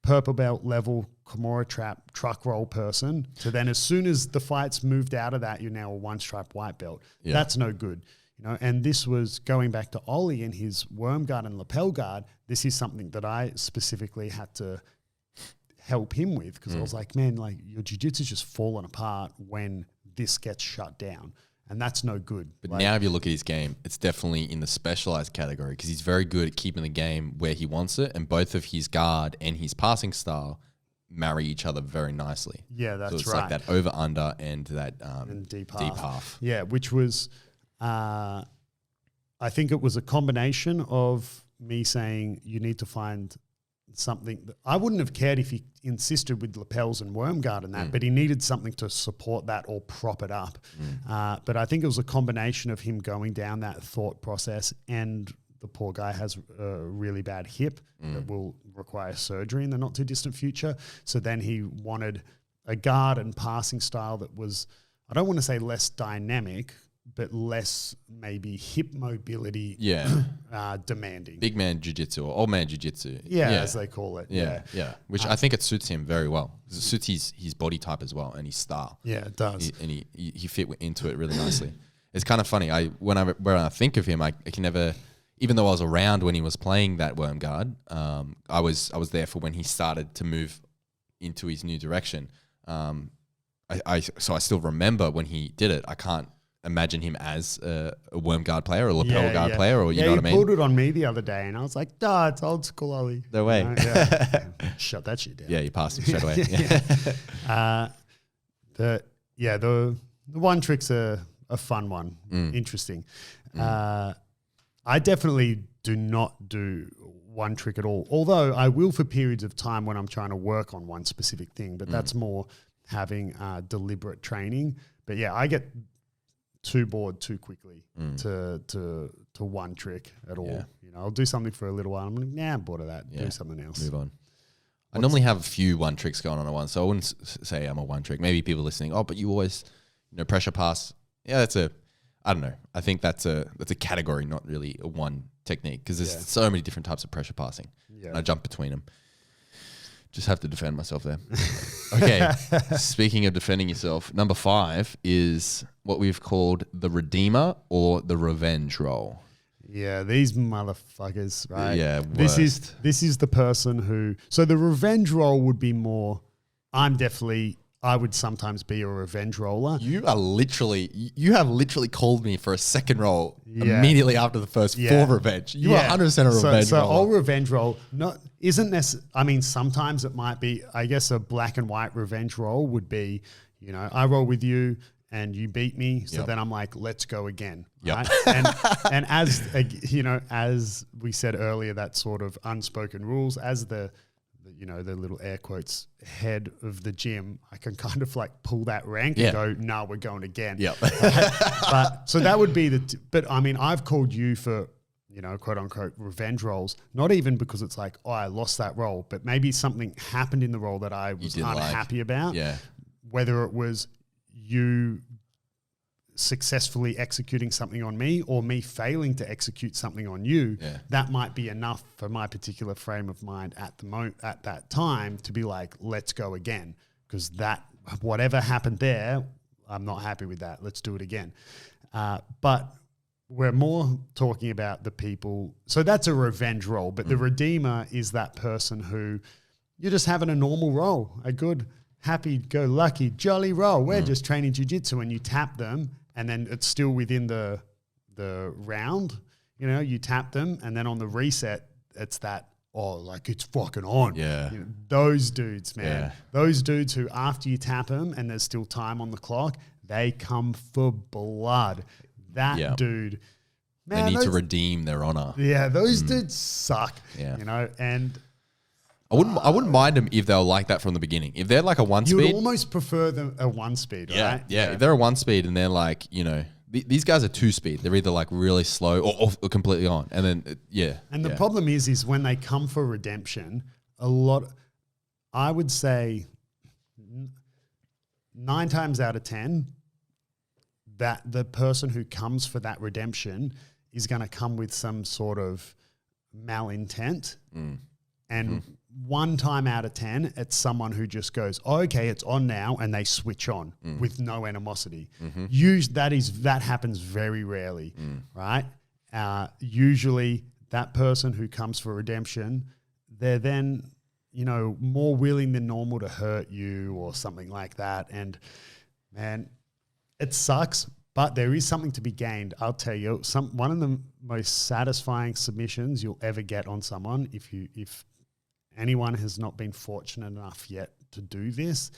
purple belt level Kimura trap truck roll person to then as soon as the fight's moved out of that, you're now a one stripe white belt. Yeah. That's no good. And this was going back to Ollie and his worm guard and lapel guard. This is something that I specifically had to help him with because I was like, man, like your jiu-jitsu's just fallen apart when this gets shut down. And that's no good. But now if you look at his game, it's definitely in the specialized category because he's very good at keeping the game where he wants it. And both of his guard and his passing style marry each other very nicely. Yeah, that's right. So it's like that over-under and that and deep half. Yeah, which was, I think it was a combination of me saying you need to find something that I wouldn't have cared if he insisted with lapels and worm guard and that, but he needed something to support that or prop it up. But I think it was a combination of him going down that thought process, and the poor guy has a really bad hip that will require surgery in the not too distant future. So then he wanted a guard and passing style that was, I don't want to say less dynamic, but less maybe hip mobility demanding. Big man jiu-jitsu or old man jiu-jitsu. Yeah, as they call it. Yeah. Which I think it suits him very well. It suits his body type as well and his style. Yeah, it does. He fit into it really nicely. It's kind of funny. When I think of him, I can never, even though I was around when he was playing that worm guard, I was there for when he started to move into his new direction. So I still remember when he did it. I can't imagine him as a worm guard player or a lapel guard player, or you know what I mean? He pulled it on me the other day, and I was like, it's old school Ollie. No way. Shut that shit down. Yeah, you passed him straight away. The one trick's a fun one. Interesting. I definitely do not do one trick at all, although I will for periods of time when I'm trying to work on one specific thing, but that's more having deliberate training. But yeah, I get too bored too quickly to one trick at all. Yeah. I'll do something for a little while. I'm like, I'm bored of that. Yeah. Do something else. Move on. I normally have a few one tricks going on at once, so I wouldn't say I'm a one trick. Maybe people listening, but you always, pressure pass. Yeah, I don't know. I think that's a category, not really a one technique, because there's so many different types of pressure passing. Yeah. And I jump between them. Just have to defend myself there. Okay. Speaking of defending yourself, number 5 is what we've called the Redeemer or the Revenge roll. Yeah, these motherfuckers, right? Yeah, worst. This is the person who. So the revenge roll would be more. I would sometimes be a revenge roller. You have literally called me for a second roll immediately after the first for revenge. You are 100% a revenge roller. So all revenge roll isn't necessarily. I mean, sometimes it might be. I guess a black and white revenge roll would be, I roll with you and you beat me, so then I'm like, let's go again, right? And as we said earlier, that sort of unspoken rules as the little air quotes head of the gym, I can kind of like pull that rank and go, no, we're going again. Yep. But so that would be but I mean, I've called you for, quote unquote revenge rolls, not even because it's like, I lost that roll, but maybe something happened in the roll that I was unhappy about. Yeah. Whether it was you successfully executing something on me or me failing to execute something on you, that might be enough for my particular frame of mind at that time to be like, let's go again, because that whatever happened there, I'm not happy with that. Let's do it again. But we're more talking about the people. So that's a revenge role, but the redeemer is that person who you're just having a normal role, a good, happy-go-lucky, jolly role. We're just training jiu-jitsu, and you tap them, and then it's still within the round. You know, you tap them, and then on the reset, it's that, oh, like it's fucking on. Yeah. You know, those dudes, man. Yeah. Those dudes who after you tap them and there's still time on the clock, they come for blood. That dude, man. They need to redeem their honor. Yeah, those dudes suck. Yeah. You know, and I wouldn't mind them if they were like that from the beginning. If they're like a one you would speed. almost prefer them a one speed, right? Yeah. If they're a one speed and they're like, you know, these guys are two speed. They're either like really slow or completely on. And then, And the problem is when they come for redemption, I would say 9 times out of 10, that the person who comes for that redemption is going to come with some sort of malintent. And 1 time out of 10, it's someone who just goes, oh, okay, it's on now, and they switch on with no animosity. That happens very rarely, right? Usually that person who comes for redemption, they're then, you know, more willing than normal to hurt you or something like that. And man, it sucks, but there is something to be gained. I'll tell you, one of the most satisfying submissions you'll ever get on someone, if anyone has not been fortunate enough yet to do this,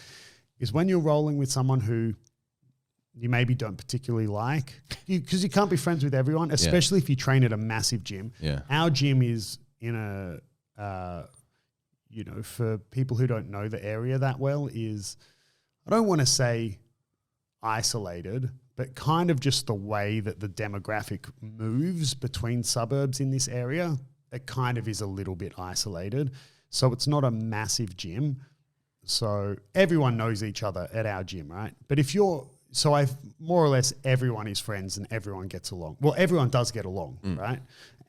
is when you're rolling with someone who you maybe don't particularly like, because you can't be friends with everyone, especially if you train at a massive gym. Yeah. Our gym is in you know, for people who don't know the area that well, is, I don't want to say isolated, but kind of just the way that the demographic moves between suburbs in this area, it kind of is a little bit isolated. So it's not a massive gym. So everyone knows each other at our gym, right? But I've more or less everyone is friends and everyone gets along. Well, everyone does get along, right?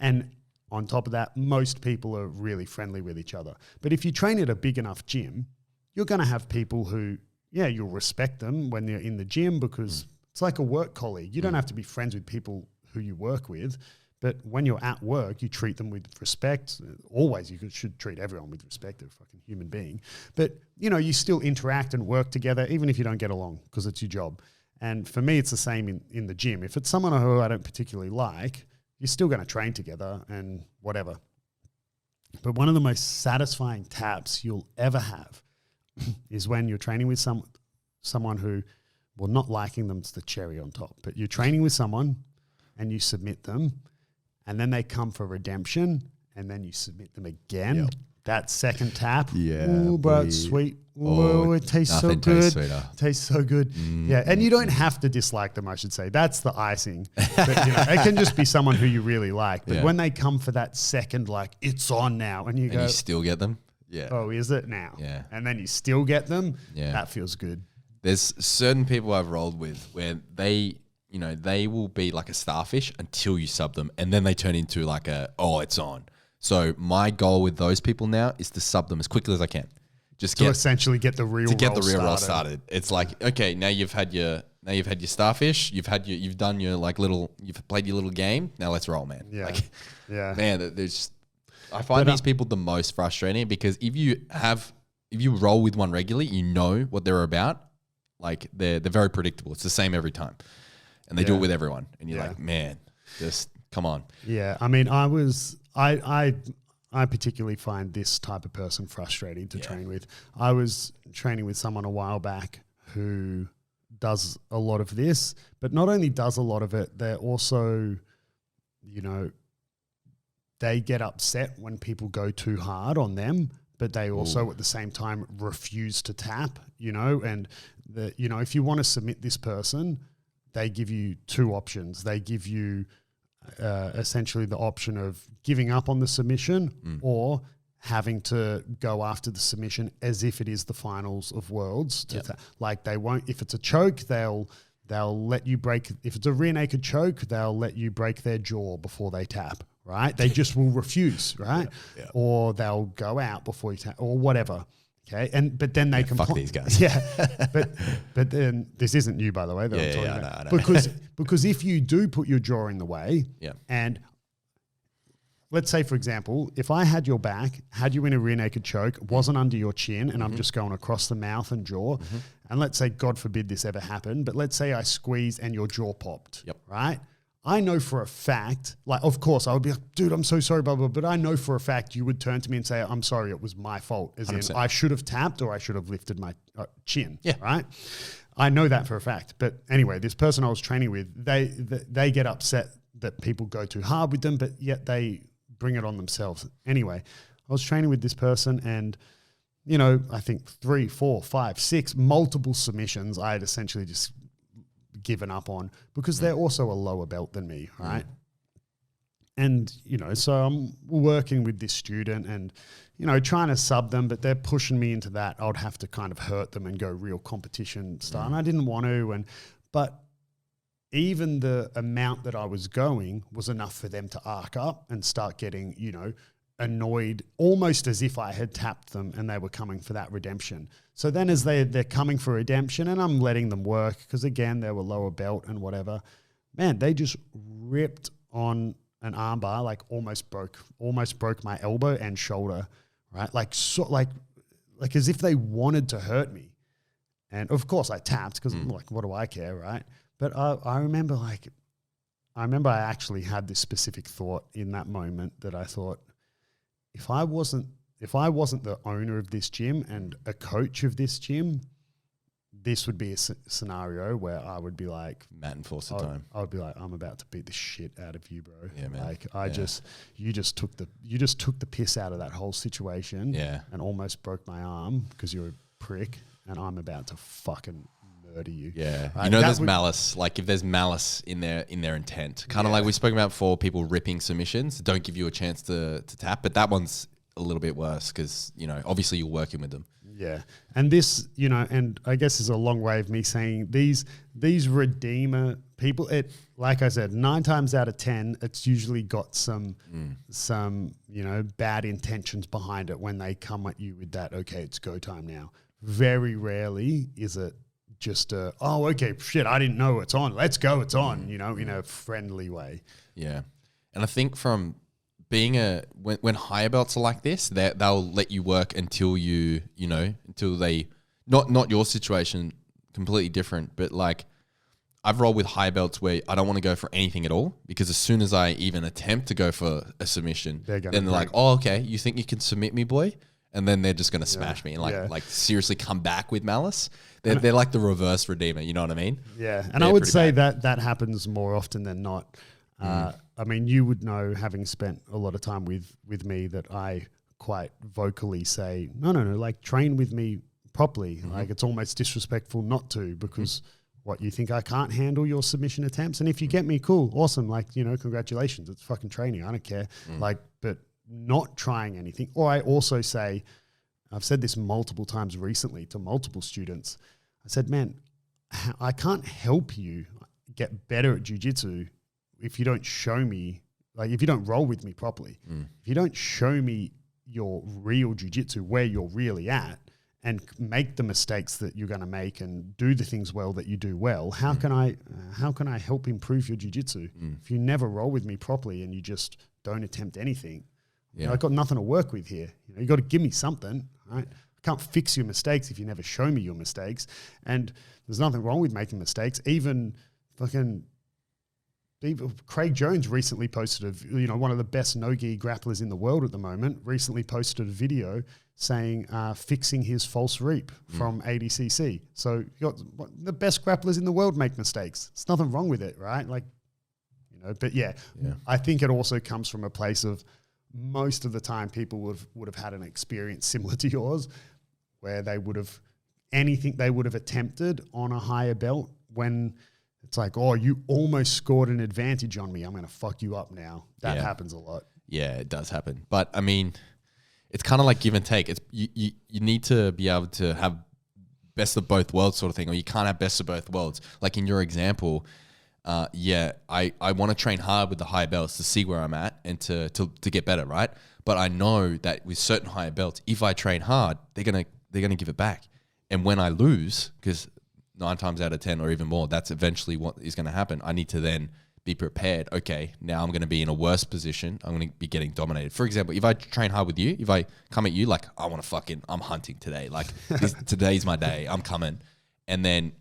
And on top of that, most people are really friendly with each other. But if you train at a big enough gym, you're going to have people who, you'll respect them when they're in the gym because it's like a work colleague. You don't have to be friends with people who you work with, but when you're at work, you treat them with respect. Always, should treat everyone with respect. They're a fucking human being. But, you know, you still interact and work together, even if you don't get along, because it's your job. And for me, it's the same in the gym. If it's someone who I don't particularly like, you're still going to train together and whatever. But one of the most satisfying taps you'll ever have is when you're training with someone who, well, not liking them's the cherry on top, but you're training with someone and you submit them, and then they come for redemption, and then you submit them again. Yep. That second tap, yeah, bro, it's sweet. Oh, it tastes so good. Tastes so good. Yeah, and you don't have to dislike them, I should say. That's the icing. But, you know, it can just be someone who you really like. But when they come for that second, like, it's on now, and you still get them? Yeah. Oh, is it now? Yeah. And then you still get them? Yeah. That feels good. There's certain people I've rolled with where they will be like a starfish until you sub them, and then they turn into like it's on. So my goal with those people now is to sub them as quickly as I can. Essentially get the real roll started. It's like, okay, now you've had your starfish, you've played your little game. Now let's roll, man. Yeah. Man, I find these people the most frustrating because if you roll with one regularly, you know what they're about. Like they're very predictable. It's the same every time. And they do it with everyone. And you're like, man, just come on. Yeah. I mean, I particularly find this type of person frustrating to train with. I was training with someone a while back who does a lot of this, but not only does a lot of it, they're also, you know, they get upset when people go too hard on them, but they also at the same time refuse to tap, you know, and if you want to submit this person, they give you 2 options. They give you essentially the option of giving up on the submission or having to go after the submission as if it is the finals of worlds. Like they won't, if it's a choke, they'll let you break. If it's a rear naked choke, they'll let you break their jaw before they tap, right? They just will refuse, right? Yeah. Or they'll go out before you tap or whatever. Okay. But then they can fuck these guys. Yeah. But then this isn't you, by the way, that I'm talking about. Because if you do put your jaw in the way, Yeah. and let's say, for example, if I had your back, had you in a rear naked choke, wasn't under your chin, and I'm just going across the mouth and jaw, and let's say, God forbid this ever happened, but let's say I squeezed and your jaw popped, Yep. right? I know for a fact, like, of course, I would be like, dude, I'm so sorry, blah, blah, blah. But I know for a fact you would turn to me and say, I'm sorry, it was my fault. As 100%. in, I should have tapped or I should have lifted my chin, Yeah. right? I know that for a fact. But anyway, this person I was training with, they get upset that people go too hard with them, but yet they bring it on themselves. Anyway, I was training with this person and, you know, I think 3, 4, 5, 6, multiple submissions I had essentially just given up on because they're also a lower belt than me, right? And, you know, so I'm working with this student and, you know, trying to sub them, but they're pushing me into that. I would have to kind of hurt them and go real competition style. And I didn't want to. But even the amount that I was going was enough for them to arc up and start getting, you know, annoyed, almost as if I had tapped them and they were coming for that redemption. So then as they're coming for redemption and I'm letting them work, because again, they were lower belt and whatever, man, they just ripped on an armbar, like almost broke my elbow and shoulder, right? Like as if they wanted to hurt me. And of course I tapped because like, what do I care, right? But I remember I actually had this specific thought in that moment that I thought, if I wasn't the owner of this gym and a coach of this gym, this would be a scenario where I would be like, Matt enforce the time. I would be like, I'm about to beat the shit out of you, bro. Yeah, man. Like you just took the piss out of that whole situation. Yeah. And almost broke my arm because you're a prick, and I'm about to fucking murder you. Yeah. Right? You know, there's malice. Like if there's malice in their intent, kind of like we spoke about before, people ripping submissions don't give you a chance to tap, but that one's a little bit worse because, you know, obviously you're working with them. Yeah. And this, you know, and I guess is a long way of me saying these redeemer people, like I said, 9 times out of 10, it's usually got some, you know, bad intentions behind it when they come at you with that, okay, it's go time now. Very rarely is it just okay, shit, I didn't know it's on. Let's go, it's on, you know, in a friendly way. Yeah. And I think from being when higher belts are like this, they'll let you work until until they, not your situation, completely different, but like I've rolled with higher belts where I don't want to go for anything at all because as soon as I even attempt to go for a submission, then they're like, oh, okay, you think you can submit me, boy? And then they're just going to smash me and like seriously come back with malice. They're like the reverse redeemer. You know what I mean? Yeah. And I would say that happens more often than not. I mean, you would know, having spent a lot of time with me, that I quite vocally say, no, like train with me properly. Like it's almost disrespectful not to, because what, you think I can't handle your submission attempts? And if you get me, cool, awesome. Like, you know, congratulations. It's fucking training. I don't care. Like, but not trying anything. Or I also say, I've said this multiple times recently to multiple students. I said, man, I can't help you get better at jiu-jitsu if you don't show me, like if you don't roll with me properly, if you don't show me your real jiu-jitsu, where you're really at, and make the mistakes that you're going to make and do the things well that you do well, how can I help improve your jiu-jitsu if you never roll with me properly and you just don't attempt anything? You know, I've got nothing to work with here. You know, you got to give me something, right? I can't fix your mistakes if you never show me your mistakes. And there's nothing wrong with making mistakes. Even Craig Jones recently posted one of the best no-gi grapplers in the world at the moment, recently posted a video saying fixing his false reap from ADCC. So you got the best grapplers in the world make mistakes. There's nothing wrong with it, right? Like, you know, but yeah, I think it also comes from a place of, most of the time people would have had an experience similar to yours, where they would have attempted on a higher belt, when it's like, oh, you almost scored an advantage on me, I'm going to fuck you up now. That happens a lot. Yeah, it does happen. But I mean, it's kind of like give and take. It's you need to be able to have best of both worlds sort of thing, or you can't have best of both worlds. Like in your example, I want to train hard with the higher belts to see where I'm at and to get better, right? But I know that with certain higher belts, if I train hard, they're gonna give it back. And when I lose, because 9 times out of 10 or even more, that's eventually what is going to happen. I need to then be prepared. Okay, now I'm going to be in a worse position. I'm going to be getting dominated. For example, if I train hard with you, if I come at you like, I'm hunting today. Like today's my day. I'm coming. And then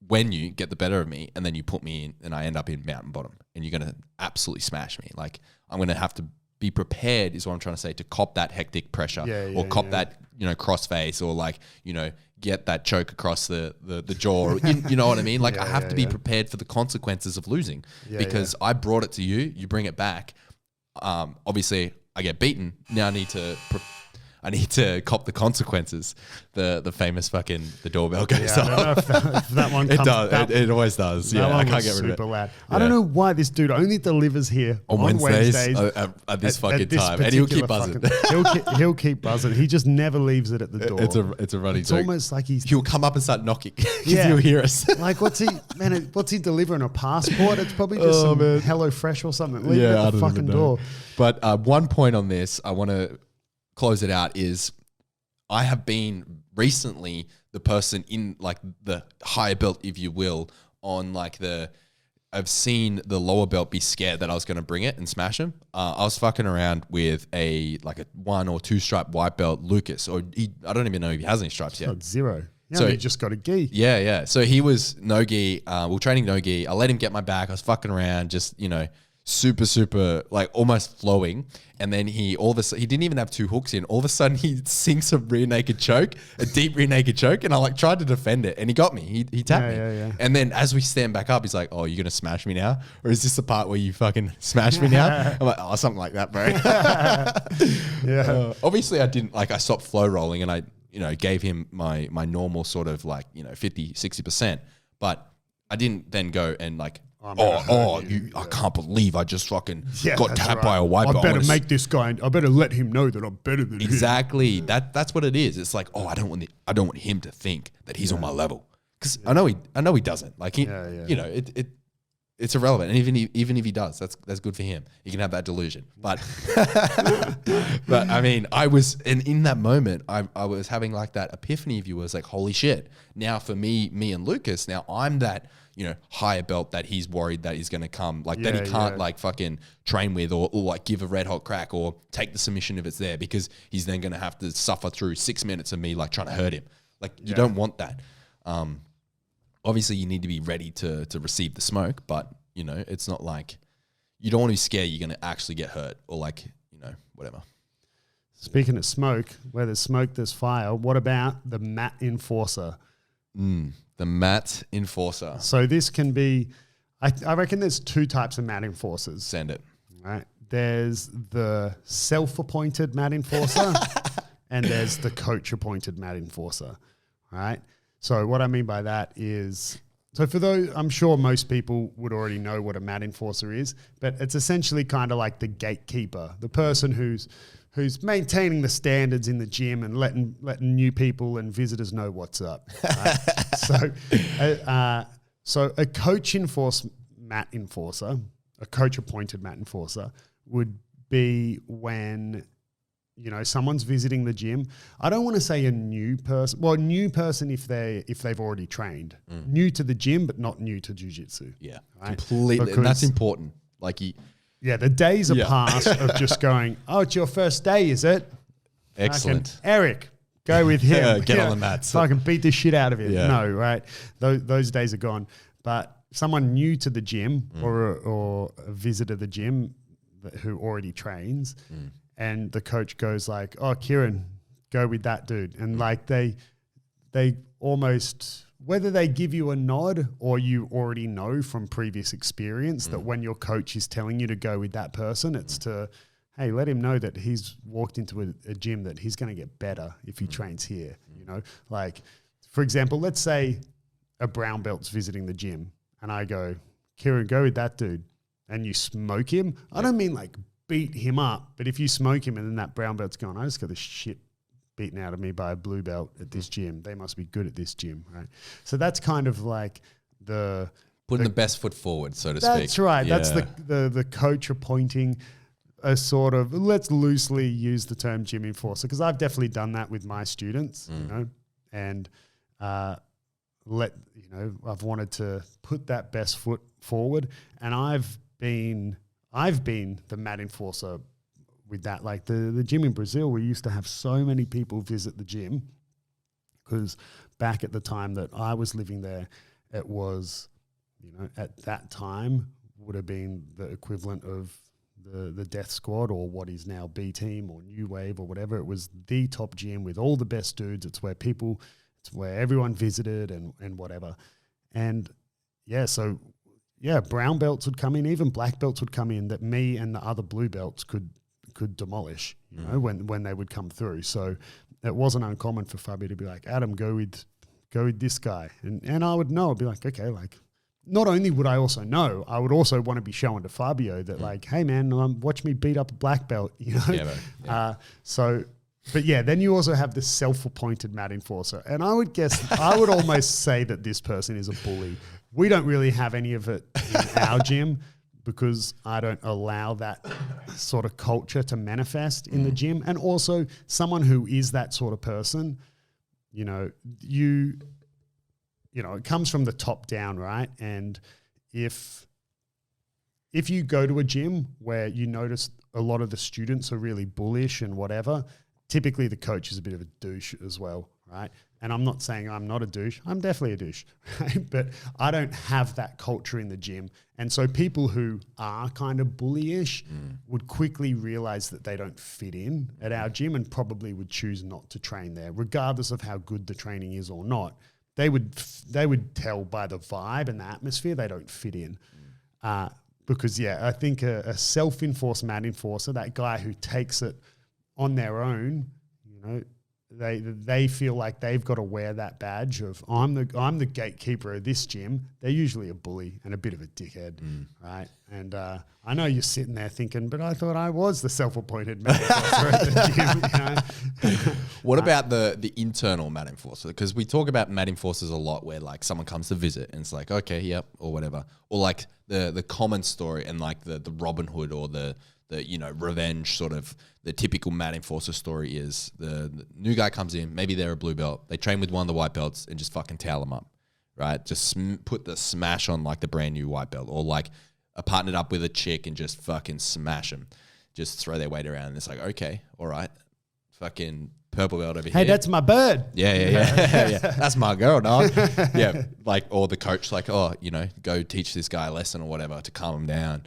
when you get the better of me and then you put me in and I end up in mountain bottom and you're going to absolutely smash me. Like I'm going to have to be prepared is what I'm trying to say, to cop that hectic pressure or cop that, cross face or like, get that choke across the jaw. You know what I mean? Like I have to be prepared for the consequences of losing because I brought it to you, you bring it back. Obviously I get beaten. Now I need to cop the consequences. The famous fucking the doorbell goes off. I don't know if that one comes. It does. It always does. Yeah, I can't get rid of it. Super loud. I don't know why this dude only delivers here on Wednesdays at this fucking time, and he'll keep buzzing. He'll keep buzzing. He just never leaves it at the door. It's a running joke. It's almost like he'll come up and start knocking because he'll hear us. Like what's he delivering? A passport? It's probably just some Hello Fresh or something. Leave it at the fucking door. But one point on this, I want to close it out is I have been recently the person in like the higher belt, if you will, on like I've seen the lower belt be scared that I was going to bring it and smash him. I was fucking around with a 1 or 2 stripe white belt, Lucas, I don't even know if he has any stripes yet. 0. Yeah, so he just got a gi. Yeah. So he was no gi. We were training no gi. I let him get my back. I was fucking around, just, super, like almost flowing. And then he didn't even have 2 hooks in. All of a sudden he sinks a rear naked choke, a deep rear naked choke. And I tried to defend it and he got me. He tapped me. Yeah. And then as we stand back up, he's like, oh, you're going to smash me now? Or is this the part where you fucking smash me now? I'm like, oh, something like that, bro. Obviously I didn't, I stopped flow rolling and I, gave him my normal sort of 50, 60%. But I didn't then go and I can't believe I just fucking got tapped by a white belt. I better make this guy. I better let him know that I'm better than him. Exactly. That's what it is. It's like, I don't want him to think that he's on my level because I know he doesn't. It's irrelevant. And even if he does, that's good for him. He can have that delusion. But but I mean, I was in that moment, I was having like that epiphany view. Was like, holy shit. Now for me and Lucas, now I'm that higher belt that he's worried that he's going to come, that he can't fucking train with or give a red hot crack or take the submission if it's there because he's then going to have to suffer through 6 minutes of me trying to hurt him. You don't want that. Obviously you need to be ready to receive the smoke, but it's not like you don't want to be scared you're going to actually get hurt or whatever. Speaking of smoke, where there's smoke, there's fire. What about the mat enforcer? The mat enforcer. So this can be, I reckon there's 2 types of mat enforcers. Send it. Right. There's the self-appointed mat enforcer and there's the coach-appointed mat enforcer. Right. So what I mean by that is, so for those, I'm sure most people would already know what a mat enforcer is, but it's essentially kind of like the gatekeeper, the person who's maintaining the standards in the gym and letting new people and visitors know what's up. Right? So a coach mat enforcer, a coach appointed mat enforcer would be when someone's visiting the gym. I don't want to say a new person. Well, a new person if they've already trained, new to the gym but not new to jiu-jitsu. Yeah, right? Completely. And that's important. The days are past of just going, oh, it's your first day, is it? Excellent. Eric, go with him. Get on the mats. So I can beat the shit out of him. Yeah. No, right? Those days are gone. But someone new to the gym or a visitor to the gym who already trains and the coach goes like, oh, Kieren, go with that dude. And they almost... Whether they give you a nod or you already know from previous experience that when your coach is telling you to go with that person, it's to, hey, let him know that he's walked into a gym that he's going to get better if he trains here. For example, let's say a brown belt's visiting the gym and I go, Kieren, go with that dude, and you smoke him. I don't mean beat him up, but if you smoke him and then that brown belt's gone, I just got the shit beaten out of me by a blue belt at this gym. They must be good at this gym, right? So that's kind of like putting the best foot forward, so to speak. That's right. Yeah. That's the coach appointing a sort of, let's loosely use the term gym enforcer, because I've definitely done that with my students, and I've wanted to put that best foot forward, and I've been the mat enforcer with that. Like the gym in Brazil, we used to have so many people visit the gym because back at the time that I was living there, it was, at that time would have been the equivalent of the Death Squad or what is now B Team or New Wave or whatever. It was the top gym with all the best dudes. It's where everyone visited and whatever. And brown belts would come in, even black belts would come in that me and the other blue belts could demolish, when they would come through. So it wasn't uncommon for Fabio to be like, Adam, go with this guy. And I would know, I'd be like, okay, like, not only would I also know, I would also want to be showing to Fabio that like, hey man, watch me beat up a black belt, Yeah, bro. Yeah. But yeah, then you also have the self-appointed mat enforcer. And I would almost say that this person is a bully. We don't really have any of it in our gym because I don't allow that sort of culture to manifest in the gym. And also someone who is that sort of person, it comes from the top down, right? And if you go to a gym where you notice a lot of the students are really bullish and whatever, typically the coach is a bit of a douche as well, right? And I'm not saying I'm not a douche. I'm definitely a douche, right? But I don't have that culture in the gym. And so people who are kind of bullyish would quickly realize that they don't fit in at our gym and probably would choose not to train there, regardless of how good the training is or not. They would tell by the vibe and the atmosphere they don't fit in. Because, I think a self-enforced mat enforcer, that guy who takes it on their own, they feel like they've got to wear that badge of I'm the gatekeeper of this gym. They're usually a bully and a bit of a dickhead, right? And I know you're sitting there thinking, but I thought I was the self-appointed mat enforcer at the gym. What about the internal mat enforcer? Because we talk about mat enforcers a lot where like someone comes to visit and it's like, okay, yep, or whatever. Or like the common story and like the Robin Hood or the revenge sort of the typical mat enforcer story is the new guy comes in, maybe they're a blue belt, they train with one of the white belts and just fucking towel them up, right? Just put the smash on like the brand new white belt, or like partnered up with a chick and just fucking smash them, just throw their weight around. And it's like, okay, all right, fucking purple belt over here. Hey, that's my bird. Yeah. That's my girl, dog. Yeah, like, or the coach like, oh, go teach this guy a lesson or whatever to calm him down.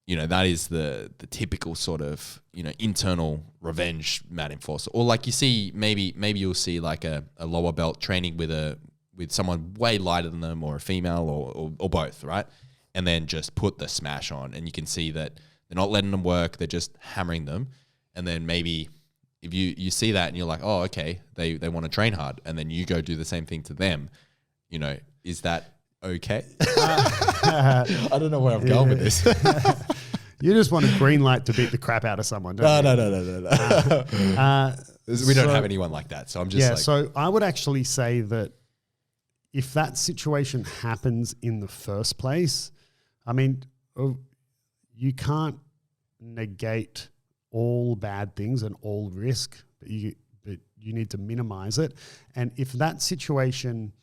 That is the typical sort of, internal revenge mat enforcer. Or like you see, maybe you'll see like a lower belt training with someone way lighter than them, or a female, or both, right? And then just put the smash on, and you can see that they're not letting them work, they're just hammering them. And then maybe if you see that and you're like, oh, okay, they want to train hard, and then you go do the same thing to them, is that okay? I don't know where I'm going with this. You just want a green light to beat the crap out of someone, don't you? No. We don't have anyone like that. So I'm just so I would actually say that if that situation happens in the first place, I mean, you can't negate all bad things and all risk, but you need to minimize it. And if that situation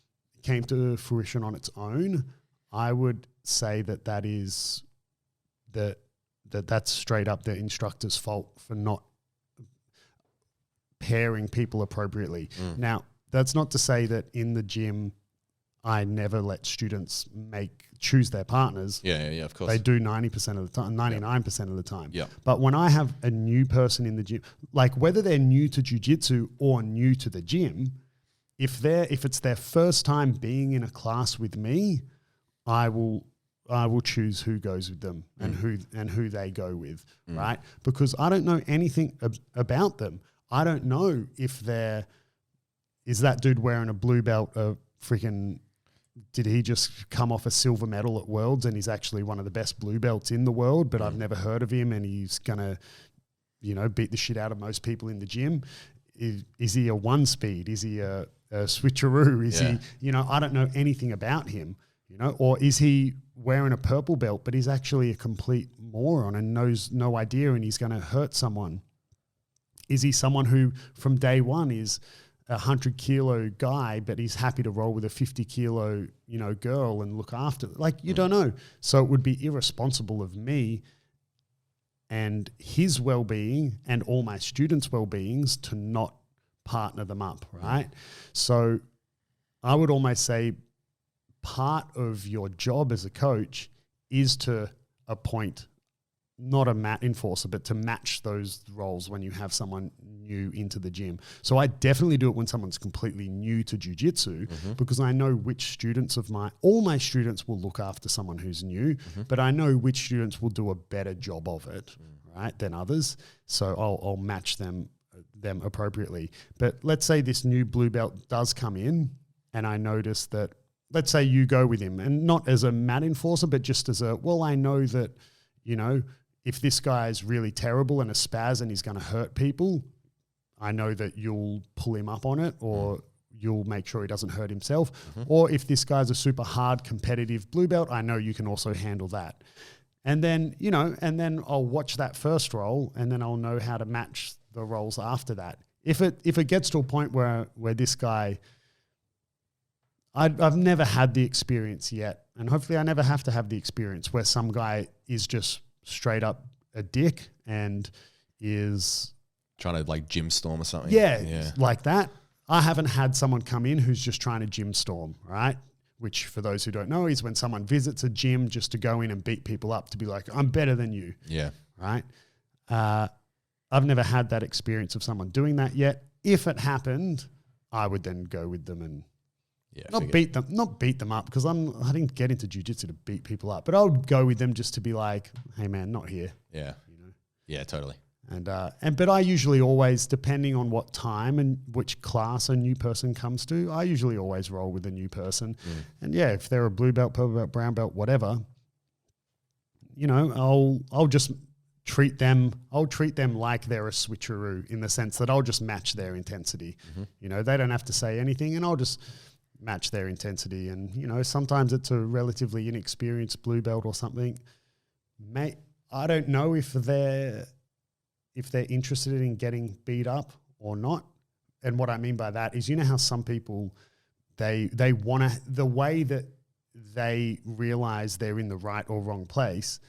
came to fruition on its own, I would say that's straight up the instructor's fault for not pairing people appropriately. Now, that's not to say that in the gym I never let students choose their partners. Yeah, of course. They do 90% of the time, 99% of the time. Yeah. But when I have a new person in the gym, like whether they're new to jiu-jitsu or new to the gym, if it's their first time being in a class with me, I will choose who goes with them and who they go with, right? Because I don't know anything about them. I don't know if is that dude wearing a blue belt did he just come off a silver medal at Worlds and he's actually one of the best blue belts in the world, but I've never heard of him and he's gonna, beat the shit out of most people in the gym. Is he a one speed? Is he a switcheroo? Is he, I don't know anything about him, or is he wearing a purple belt, but he's actually a complete moron and knows no idea and he's going to hurt someone? Is he someone who from day one is 100 kilo guy, but he's happy to roll with a 50 kilo, girl and look after. Like, you don't know. So it would be irresponsible of me and his well-being and all my students' well-beings to not partner them up, right? So I would almost say part of your job as a coach is to appoint not a mat enforcer, but to match those roles when you have someone new into the gym. So I definitely do it when someone's completely new to jiu-jitsu because I know which students all my students will look after someone who's new, but I know which students will do a better job of it, right, than others. So I'll match them appropriately. But let's say this new blue belt does come in and I notice that, let's say you go with him and not as a mat enforcer, but just as I know that, if this guy is really terrible and a spaz and he's going to hurt people, I know that you'll pull him up on it or you'll make sure he doesn't hurt himself. Or if this guy's a super hard competitive blue belt, I know you can also handle that. And then, and then I'll watch that first roll and then I'll know how to match the rolls after that. If it gets to a point where this guy, I've never had the experience yet, and hopefully I never have to have the experience where some guy is just straight up a dick and is trying to like gym storm or something. Yeah, like that. I haven't had someone come in who's just trying to gym storm, right? Which for those who don't know is when someone visits a gym just to go in and beat people up to be like, I'm better than you. Yeah. Right? I've never had that experience of someone doing that yet. If it happened, I would then go with them and not beat them up because I didn't get into jiu-jitsu to beat people up, but I would go with them just to be like, hey man, not here. Yeah. Yeah, totally. But I usually always, depending on what time and which class a new person comes to, I usually always roll with a new person. And yeah, if they're a blue belt, purple belt, brown belt, whatever, I'll just treat them like they're a switcheroo in the sense that I'll just match their intensity. They don't have to say anything and I'll just match their intensity. And, sometimes it's a relatively inexperienced blue belt or something. I don't know if they're interested in getting beat up or not. And what I mean by that is, how some people, they want to, the way that they realize they're in the right or wrong place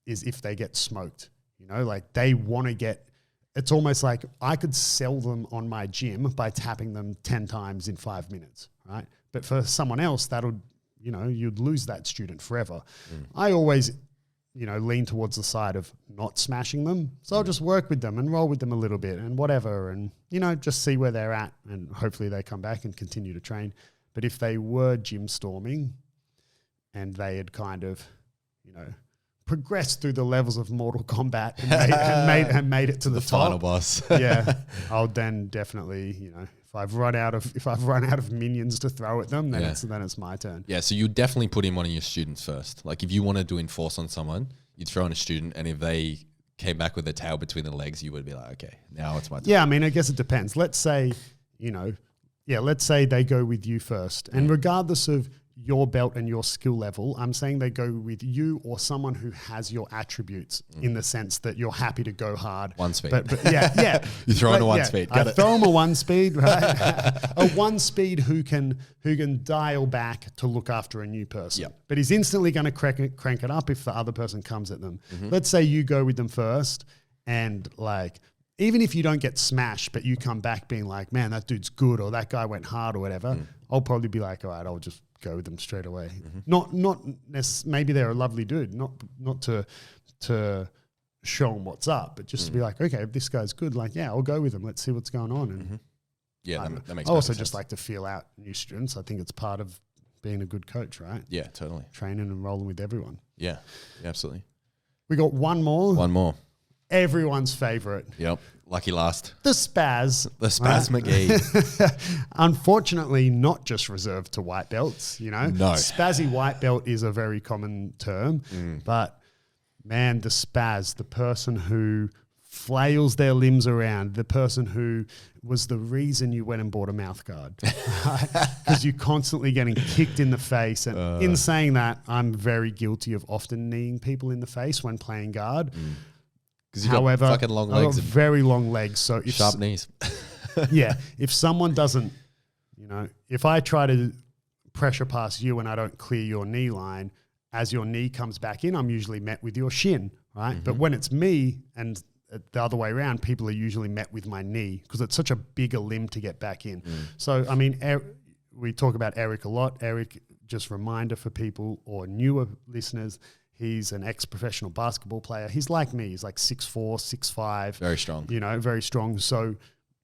is if they get smoked, like they want to get, it's almost like I could sell them on my gym by tapping them 10 times in 5 minutes, right? But for someone else, you'd lose that student forever. I always, lean towards the side of not smashing them. So I'll just work with them and roll with them a little bit and whatever and, just see where they're at and hopefully they come back and continue to train. But if they were gym storming and they had kind of, progressed through the levels of Mortal Kombat and made it to the top, final boss. Yeah, I'll then definitely, if I've run out of minions to throw at them, then it's my turn. Yeah, so you definitely put in one of your students first. Like if you wanted to enforce on someone, you'd throw in a student, and if they came back with their tail between the legs, you would be like, okay, now it's my turn. Yeah, I mean, I guess it depends. Let's say, let's say they go with you first, and regardless of your belt and your skill level, I'm saying they go with you or someone who has your attributes in the sense that you're happy to go hard. One speed. But yeah. You throw in a one speed. I throw them a one speed, right? A one speed who can dial back to look after a new person. Yep. But he's instantly going to crank it up if the other person comes at them. Let's say you go with them first and like, even if you don't get smashed, but you come back being like, man, that dude's good or that guy went hard or whatever, I'll probably be like, all right, I'll just go with them straight away. Not maybe they're a lovely dude, not to show them what's up, but just to be like, okay, if this guy's good, like, yeah, I'll go with him. Let's see what's going on. And yeah, that makes I also sense. just like to feel out new students. I think it's part of being a good coach, right? Yeah, totally. Training and rolling with everyone. Yeah, absolutely. We got one more. One more. Everyone's favorite. Yep. Lucky last. The spaz. The spaz McGee. Unfortunately, not just reserved to white belts, No. Spazzy white belt is a very common term, but man, the spaz, the person who flails their limbs around, the person who was the reason you went and bought a mouth guard, because you're constantly getting kicked in the face. And in saying that, I'm very guilty of often kneeing people in the face when playing guard. Because you've got fucking long legs. I've got very long legs. So if sharp knees. yeah, if someone doesn't You know, if I try to pressure pass you and I don't clear your knee line, as your knee comes back in, I'm usually met with your shin, right? But when it's me and the other way around, people are usually met with my knee because it's such a bigger limb to get back in. So, I mean, we talk about Eric a lot. Eric, just reminder for people or newer listeners, he's an ex-professional basketball player. He's like me. He's like 6'4", 6'5". Very strong. You know, very strong. So,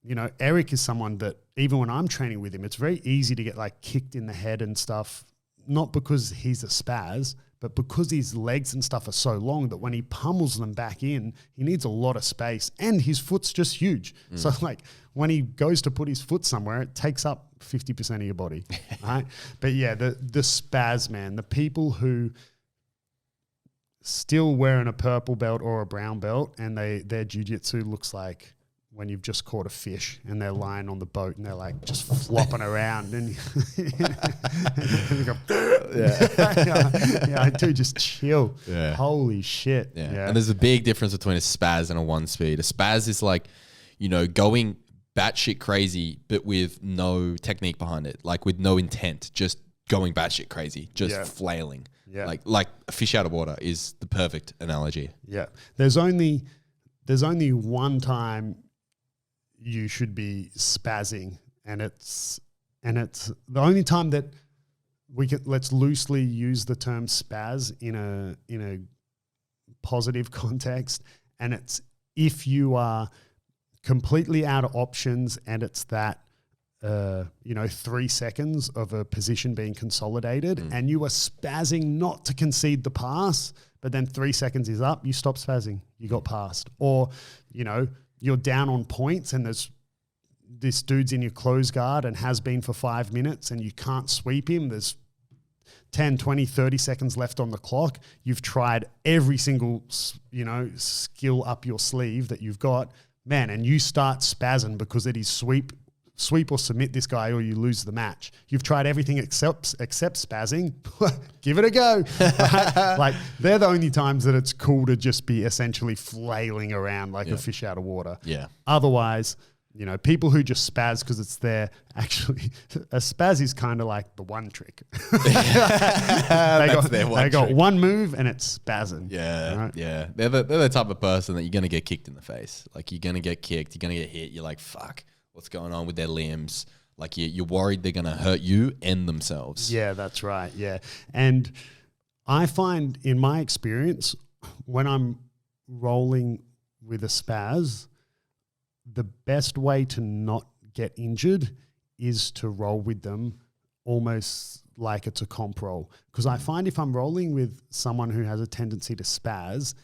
you know, Eric is someone that even when I'm training with him, it's very easy to get like kicked in the head and stuff, not because he's a spaz, but because his legs and stuff are so long that when he pummels them back in, he needs a lot of space and his foot's just huge. So like when he goes to put his foot somewhere, it takes up 50% of your body, right? But yeah, the spaz, man, the people who still wearing a purple belt or a brown belt and their jiu-jitsu looks like when you've just caught a fish and they're lying on the boat and they're like just flopping around and you go, yeah, dude, just chill. Yeah. Holy shit. Yeah. And there's a big difference between a spaz and a one speed. A spaz is like, you know, going batshit crazy, but with no technique behind it, like with no intent, just going batshit crazy, just flailing. Yeah. Like a fish out of water is the perfect analogy. Yeah. There's only one time you should be spazzing, and it's the only time that let's loosely use the term spaz in a positive context, and it's if you are completely out of options and it's that 3 seconds of a position being consolidated and you are spazzing not to concede the pass, but then 3 seconds is up, you stop spazzing, you got passed. Or, you know, you're down on points and this dude's in your close guard and has been for 5 minutes and you can't sweep him. There's 10, 20, 30 seconds left on the clock. You've tried every single, skill up your sleeve that you've got, man, and you start spazzing because it is sweep or submit this guy or you lose the match. You've tried everything except spazzing. Give it a go. Like they're the only times that it's cool to just be essentially flailing around like a fish out of water. Yeah. Otherwise, you know, people who just spaz because it's there, actually, a spaz is kind of like the one trick. They got one move and it's spazzing. Yeah, right? yeah. They're the type of person that you're going to get kicked in the face. Like you're going to get kicked, you're going to get hit. You're like, fuck. What's going on with their limbs? Like you're worried they're going to hurt you and themselves. Yeah, that's right. Yeah. And I find in my experience, when I'm rolling with a spaz, the best way to not get injured is to roll with them almost like it's a comp roll. Because I find if I'm rolling with someone who has a tendency to spaz,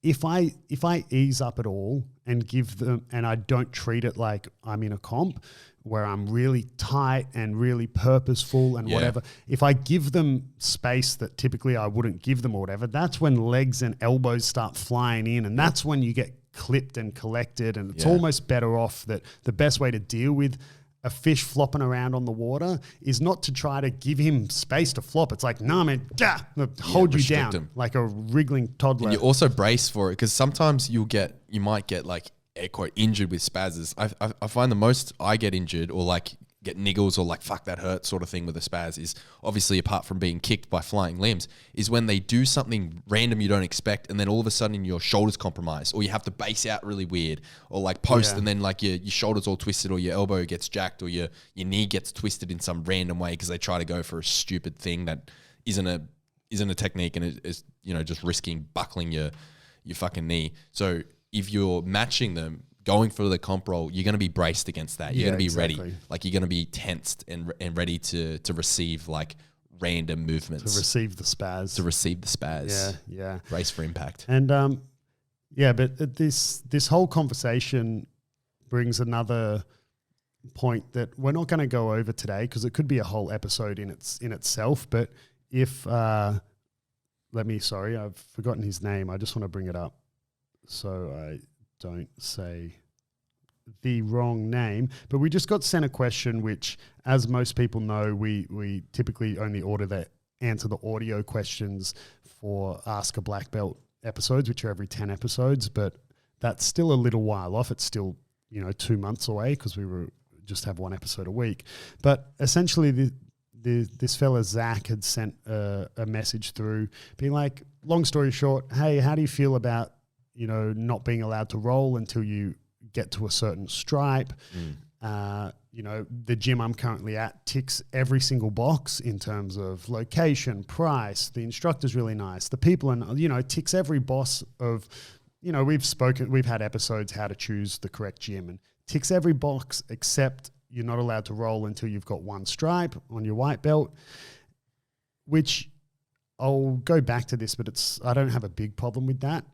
if I ease up at all and give them, and I don't treat it like I'm in a comp where I'm really tight and really purposeful and whatever, if I give them space that typically I wouldn't give them or whatever, that's when legs and elbows start flying in, and that's when you get clipped and collected, and it's almost better off that the best way to deal with a fish flopping around on the water is not to try to give him space to flop. It's like, nah, man, hold you down him. like a wriggling toddler. And you also brace for it because sometimes you might get like air quote injured with spazzes. I find the most I get injured or like get niggles or like fuck that hurt sort of thing with a spaz is obviously, apart from being kicked by flying limbs, is when they do something random you don't expect and then all of a sudden your shoulder's compromised or you have to base out really weird or like post and then like your shoulder's all twisted or your elbow gets jacked or your knee gets twisted in some random way because they try to go for a stupid thing that isn't a technique and it is, you know, just risking buckling your fucking knee. So if you're matching them, going for the comp roll, you're going to be braced against that. You're going to be ready. Like you're going to be tensed and ready to receive like random movements. To receive the spaz. Yeah. Brace for impact. And but this whole conversation brings another point that we're not going to go over today because it could be a whole episode in itself. But if I've forgotten his name. I just want to bring it up so I don't say the wrong name, but we just got sent a question, which, as most people know, we typically only answer the audio questions for Ask a Black Belt episodes, which are every 10 episodes, but that's still a little while off. It's still, 2 months away because we were just have one episode a week. But essentially this fella Zach had sent a message through being like, long story short, hey, how do you feel about, not being allowed to roll until you get to a certain stripe? The gym I'm currently at ticks every single box in terms of location, price, the instructor's really nice, the people, and, ticks every box of, we've had episodes how to choose the correct gym, and ticks every box except you're not allowed to roll until you've got one stripe on your white belt, which I'll go back to this, but I don't have a big problem with that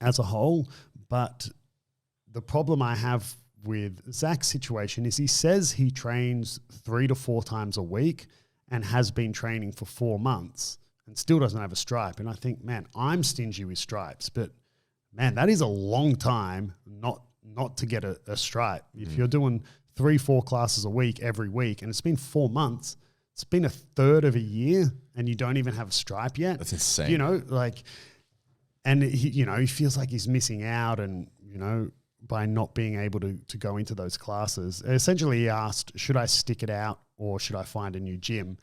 as a whole. But the problem I have with Zach's situation is he says he trains 3 to 4 times a week and has been training for 4 months and still doesn't have a stripe. And I think, man, I'm stingy with stripes, but man, that is a long time not to get a stripe. If you're doing 3-4 classes a week every week and it's been 4 months, it's been a third of a year and you don't even have a stripe yet. That's insane. And he feels like he's missing out, and, by not being able to go into those classes. Essentially, he asked, should I stick it out or should I find a new gym?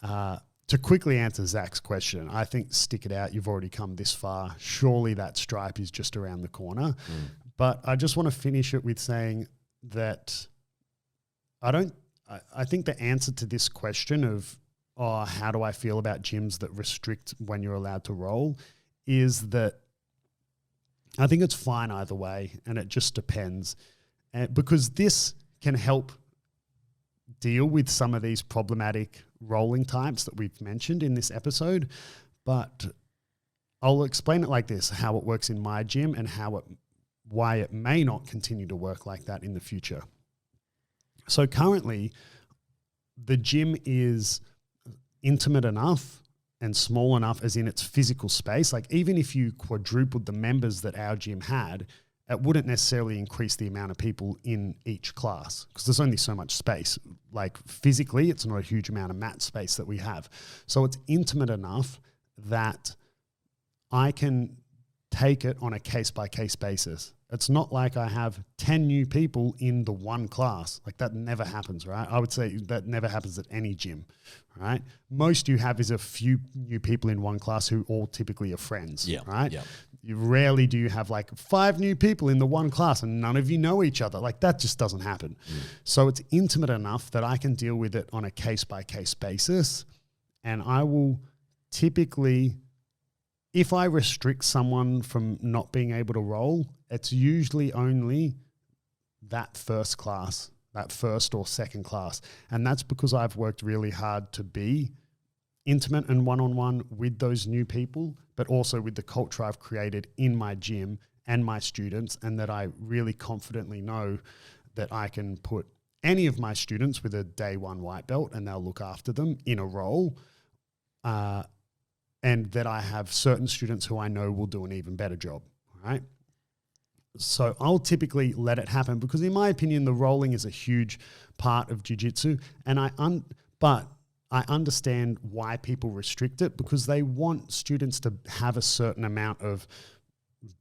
To quickly answer Zach's question, I think stick it out. You've already come this far. Surely that stripe is just around the corner. But I just want to finish it with saying that I think the answer to this question of, how do I feel about gyms that restrict when you're allowed to roll, is that I think it's fine either way, and it just depends. Because this can help deal with some of these problematic rolling types that we've mentioned in this episode. But I'll explain it like this, how it works in my gym and why it may not continue to work like that in the future. So currently, the gym is intimate enough and small enough as in its physical space. Like, even if you quadrupled the members that our gym had, it wouldn't necessarily increase the amount of people in each class because there's only so much space. Like, physically, it's not a huge amount of mat space that we have. So it's intimate enough that I can take it on a case-by-case basis. It's not like I have 10 new people in the one class. Like, that never happens, right? I would say that never happens at any gym, right? Most you have is a few new people in one class who all typically are friends, right? Yeah. Rarely do you have like 5 new people in the one class and none of you know each other. Like, that just doesn't happen. So it's intimate enough that I can deal with it on a case-by-case basis. And I will typically, if I restrict someone from not being able to roll, it's usually only that first class, that first or second class. And that's because I've worked really hard to be intimate and one-on-one with those new people, but also with the culture I've created in my gym and my students, and that I really confidently know that I can put any of my students with a day 1 white belt and they'll look after them in a role. And that I have certain students who I know will do an even better job, right? So I'll typically let it happen because, in my opinion, the rolling is a huge part of jiu-jitsu. But I understand why people restrict it, because they want students to have a certain amount of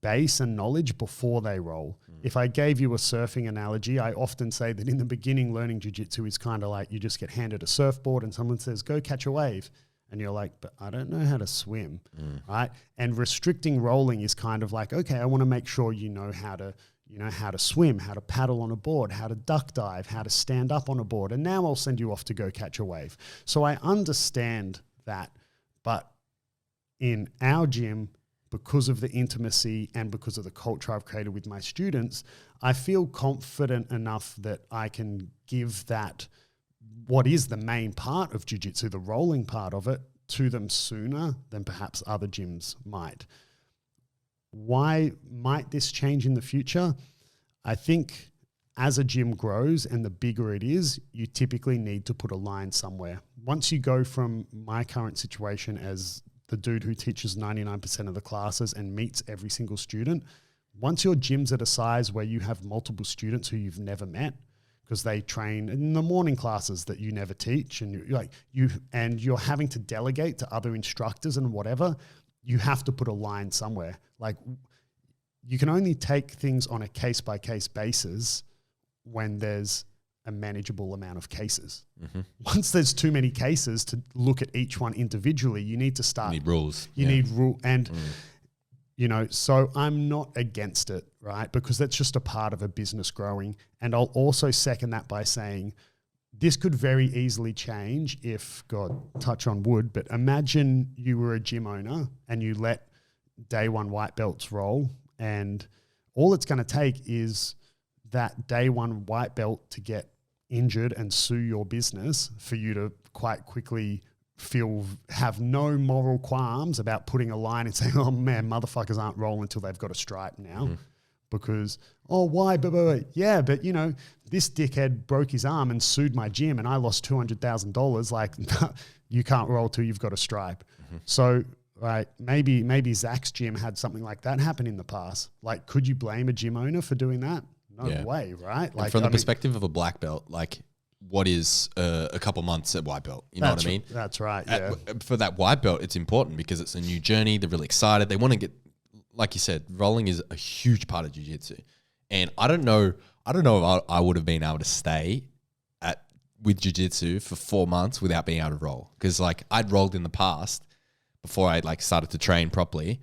base and knowledge before they roll. If I gave you a surfing analogy, I often say that in the beginning, learning jiu-jitsu is kind of like you just get handed a surfboard and someone says, go catch a wave. And you're like, but I don't know how to swim, right? And restricting rolling is kind of like, okay, I want to make sure you know how to swim, how to paddle on a board, how to duck dive, how to stand up on a board. And now I'll send you off to go catch a wave. So I understand that. But in our gym, because of the intimacy and because of the culture I've created with my students, I feel confident enough that I can give that, what is the main part of jiu-jitsu, the rolling part of it, to them sooner than perhaps other gyms might. Why might this change in the future? I think as a gym grows and the bigger it is, you typically need to put a line somewhere. Once you go from my current situation as the dude who teaches 99% of the classes and meets every single student, once your gym's at a size where you have multiple students who you've never met, because they train in the morning classes that you never teach, and you're having to delegate to other instructors and whatever, you have to put a line somewhere. Like, you can only take things on a case-by-case basis when there's a manageable amount of cases. Once there's too many cases to look at each one individually, you need to start. You need rules. You need rule and. You know, so I'm not against it, right? Because that's just a part of a business growing. And I'll also second that by saying this could very easily change if, God, touch on wood, but imagine you were a gym owner and you let day one white belts roll, and all it's going to take is that day one white belt to get injured and sue your business for you to quite quickly have no moral qualms about putting a line and saying, oh man, motherfuckers aren't rolling until they've got a stripe now. Because, oh, why? But yeah, but you know, this dickhead broke his arm and sued my gym and I lost $200,000. Like, you can't roll till you've got a stripe. So, right, maybe Zach's gym had something like that happen in the past. Like, could you blame a gym owner for doing that? No way, right? Like, and from the perspective of a black belt, like, what is a couple months at white belt? You know what I mean? That's right. For that white belt, it's important because it's a new journey. They're really excited. They want to get, like you said, rolling is a huge part of jiu-jitsu. And I don't know if I would have been able to stay with jiu-jitsu for 4 months without being able to roll. Because like I'd rolled in the past before I like started to train properly,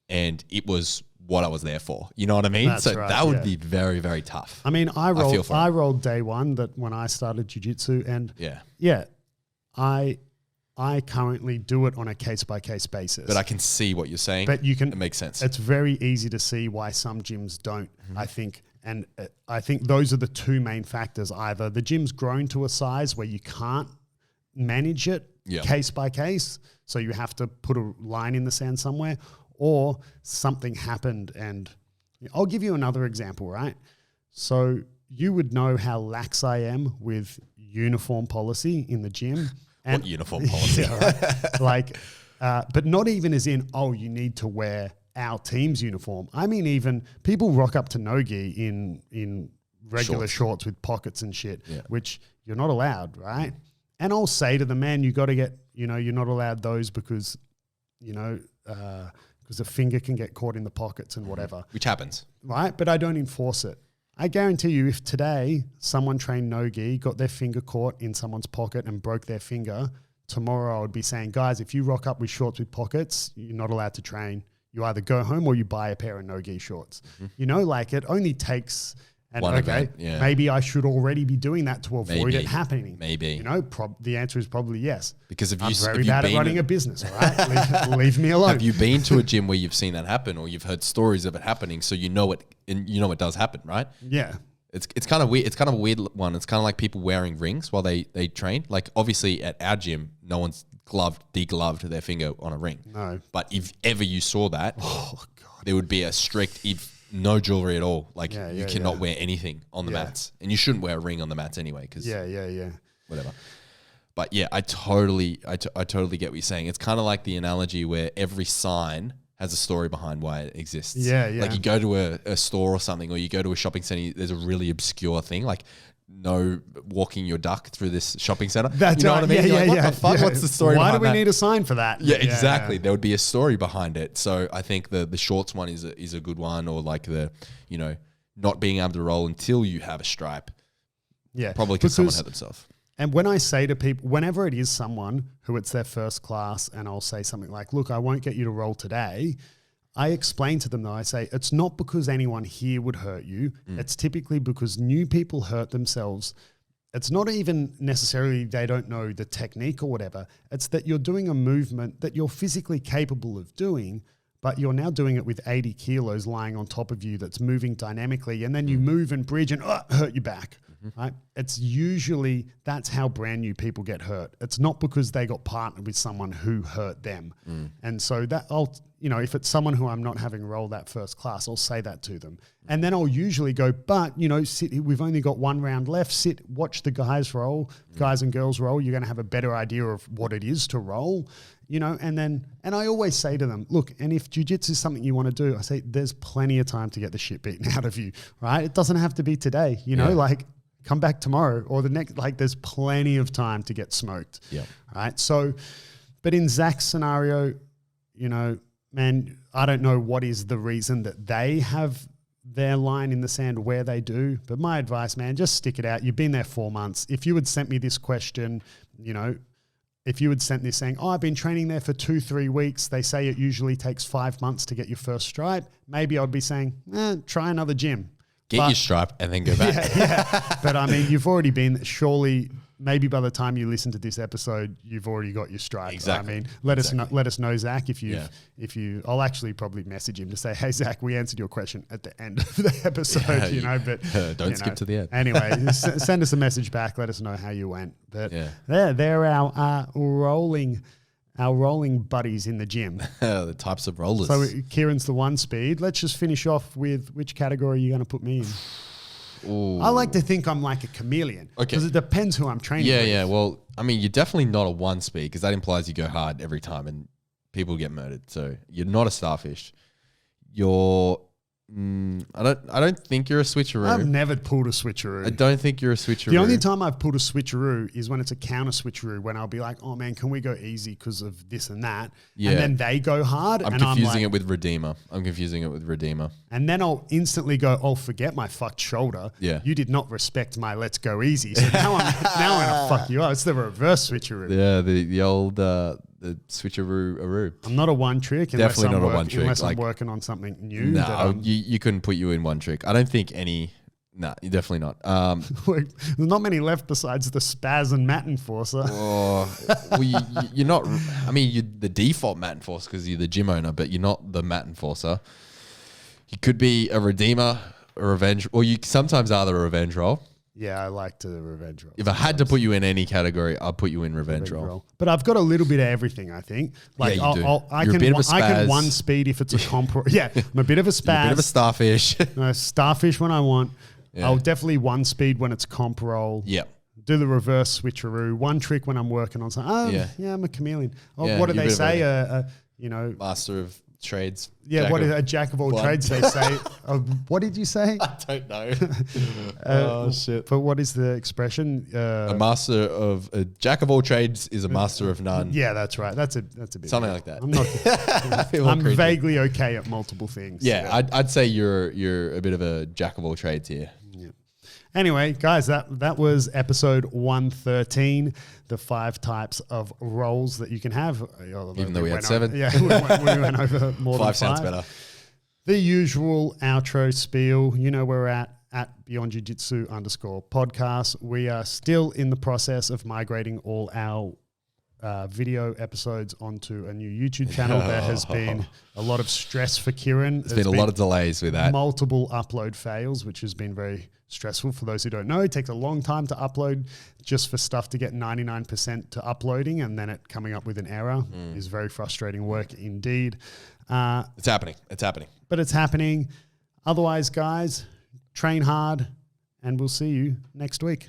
and it was what I was there for. You know what I mean? That's so right, that would be very, very tough. I mean, I rolled day one that when I started jiu-jitsu, and I currently do it on a case-by-case basis. But I can see what you're saying. But you can, it makes sense. It's very easy to see why some gyms don't, I think. And I think those are the two main factors. Either the gym's grown to a size where you can't manage it case by case, so you have to put a line in the sand somewhere, or something happened. And I'll give you another example, right? So you would know how lax I am with uniform policy in the gym. And what uniform policy? Right? Like, but not even as in, oh, you need to wear our team's uniform. I mean, even people rock up to no-gi in regular shorts with pockets and shit, which you're not allowed, right? And I'll say to the man, you got to get, you're not allowed those because, because a finger can get caught in the pockets and whatever. Which happens. Right? But I don't enforce it. I guarantee you if today someone trained no-gi, got their finger caught in someone's pocket and broke their finger, tomorrow I would be saying, guys, if you rock up with shorts with pockets, you're not allowed to train. You either go home or you buy a pair of no-gi shorts. Like it only takes... And one event, maybe I should already be doing that to avoid it happening. Maybe. The answer is probably yes. Because I'm very bad at running a business, all right? leave me alone. Have you been to a gym where you've seen that happen, or you've heard stories of it happening, so you know it, and you know it does happen, right? Yeah. It's kind of weird. It's kind of a weird one. It's kind of like people wearing rings while they train. Like obviously at our gym, no one's degloved their finger on a ring. No. But if ever you saw that, there would be a strict... No jewelry at all. Like you cannot wear anything on the mats, and you shouldn't wear a ring on the mats anyway. Because whatever. But yeah, I totally get what you're saying. It's kind of like the analogy where every sign has a story behind why it exists. Yeah. Like you go to a store or something, or you go to a shopping center. There's a really obscure thing like no walking your duck through this shopping center. That's you know what I mean? Yeah, what the fuck? What's the story? Why do we need a sign for that? Yeah, exactly. There would be a story behind it. So I think the shorts one is a good one, or like the not being able to roll until you have a stripe. Yeah, probably because someone hurt themselves. And when I say to people, whenever it is someone who it's their first class, and I'll say something like, "Look, I won't get you to roll today." I explain to them though, I say, it's not because anyone here would hurt you. It's typically because new people hurt themselves. It's not even necessarily they don't know the technique or whatever. It's that you're doing a movement that you're physically capable of doing, but you're now doing it with 80 kilos lying on top of you that's moving dynamically, and then you move and bridge and hurt your back. Right? It's usually, that's how brand new people get hurt. It's not because they got partnered with someone who hurt them. And so that if it's someone who I'm not having roll that first class, I'll say that to them. And then I'll usually go, but sit, we've only got one round left. Sit, watch the guys roll, guys and girls roll. You're going to have a better idea of what it is to roll, and I always say to them, look, and if jiu-jitsu is something you want to do, I say, there's plenty of time to get the shit beaten out of you, right? It doesn't have to be today, like, come back tomorrow or the next, like there's plenty of time to get smoked. Yeah. Right. So, but in Zach's scenario, man, I don't know what is the reason that they have their line in the sand where they do. But my advice, man, just stick it out. You've been there 4 months. If you had sent me this question, if you had sent this saying, I've been training there for 2-3 weeks, they say it usually takes 5 months to get your first stripe, maybe I'd be saying, try another gym. Get your stripe and then go back. Yeah. But I mean, you've already been, surely, maybe by the time you listen to this episode, you've already got your stripe. Exactly. I mean, let us know, Zach, I'll actually probably message him to say, hey, Zach, we answered your question at the end of the episode, but don't skip to the end. Anyway, send us a message back. Let us know how you went. But they're our rolling buddies in the gym. The types of rollers. So Kieren's the 1 speed. Let's just finish off with which category you're going to put me in. Ooh. I like to think I'm like a chameleon because it depends who I'm training with. Yeah. Well, I mean, you're definitely not a 1 speed because that implies you go hard every time and people get murdered. So you're not a starfish. You're I don't think you're a switcheroo. I've never pulled a switcheroo. I don't think you're a switcheroo. The only time I've pulled a switcheroo is when it's a counter switcheroo, when I'll be like, oh man, can we go easy because of this and that? Yeah. And then they go hard. I'm confusing it with Redeemer. And then I'll instantly go, oh, forget my fucked shoulder. Yeah. You did not respect my let's go easy. So now I'm going to fuck you up. It's the reverse switcheroo. Yeah, the old the switcheroo-aroo. I'm not a one trick. Definitely not a one trick. Unless I'm working on something new. No, you couldn't put you in one trick. I don't think any. No, you're definitely not. There's not many left besides the Spaz and Mat Enforcer. Well, you're not. I mean, you're the default Mat Enforcer because you're the gym owner, but you're not the Mat Enforcer. You could be a Redeemer, a Revenge, or you sometimes are the Revenge roll. Yeah, I like the Revenge roll. If I had to put you in any category, I'd put you in Revenge roll. But I've got a little bit of everything, I think. Like yeah, you do. I can 1 speed if it's a comp. Yeah, I'm a bit of a spaz. You're a bit of a starfish. Starfish when I want. Yeah. I'll definitely 1 speed when it's comp roll. Yeah. Do the reverse switcheroo. 1 trick when I'm working on something. Yeah, I'm a chameleon. Oh, yeah, what do they say? Master of trades. Yeah, what is a jack of all trades they say? What did you say? I don't know. Oh shit! But what is the expression? A jack of all trades is a master of none. Yeah, that's right. That's a bit something weird. like that. I'm vaguely okay at multiple things. Yeah, I'd say you're a bit of a jack of all trades here. Yeah. Anyway, guys, that was episode 113, the 5 types of rolls that you can have. Even though we had 7. We went over more than 5. 5 sounds better. The usual outro spiel. You know where we're at Beyond Jiu-Jitsu _podcast. We are still in the process of migrating all our video episodes onto a new YouTube channel. There has been a lot of stress for Kieren. There's been a lot of delays with that. Multiple upload fails, which has been very stressful. For those who don't know, it takes a long time to upload just for stuff to get 99% to uploading, and then it coming up with an error is very frustrating work indeed. It's happening. But it's happening. Otherwise, guys, train hard, and we'll see you next week.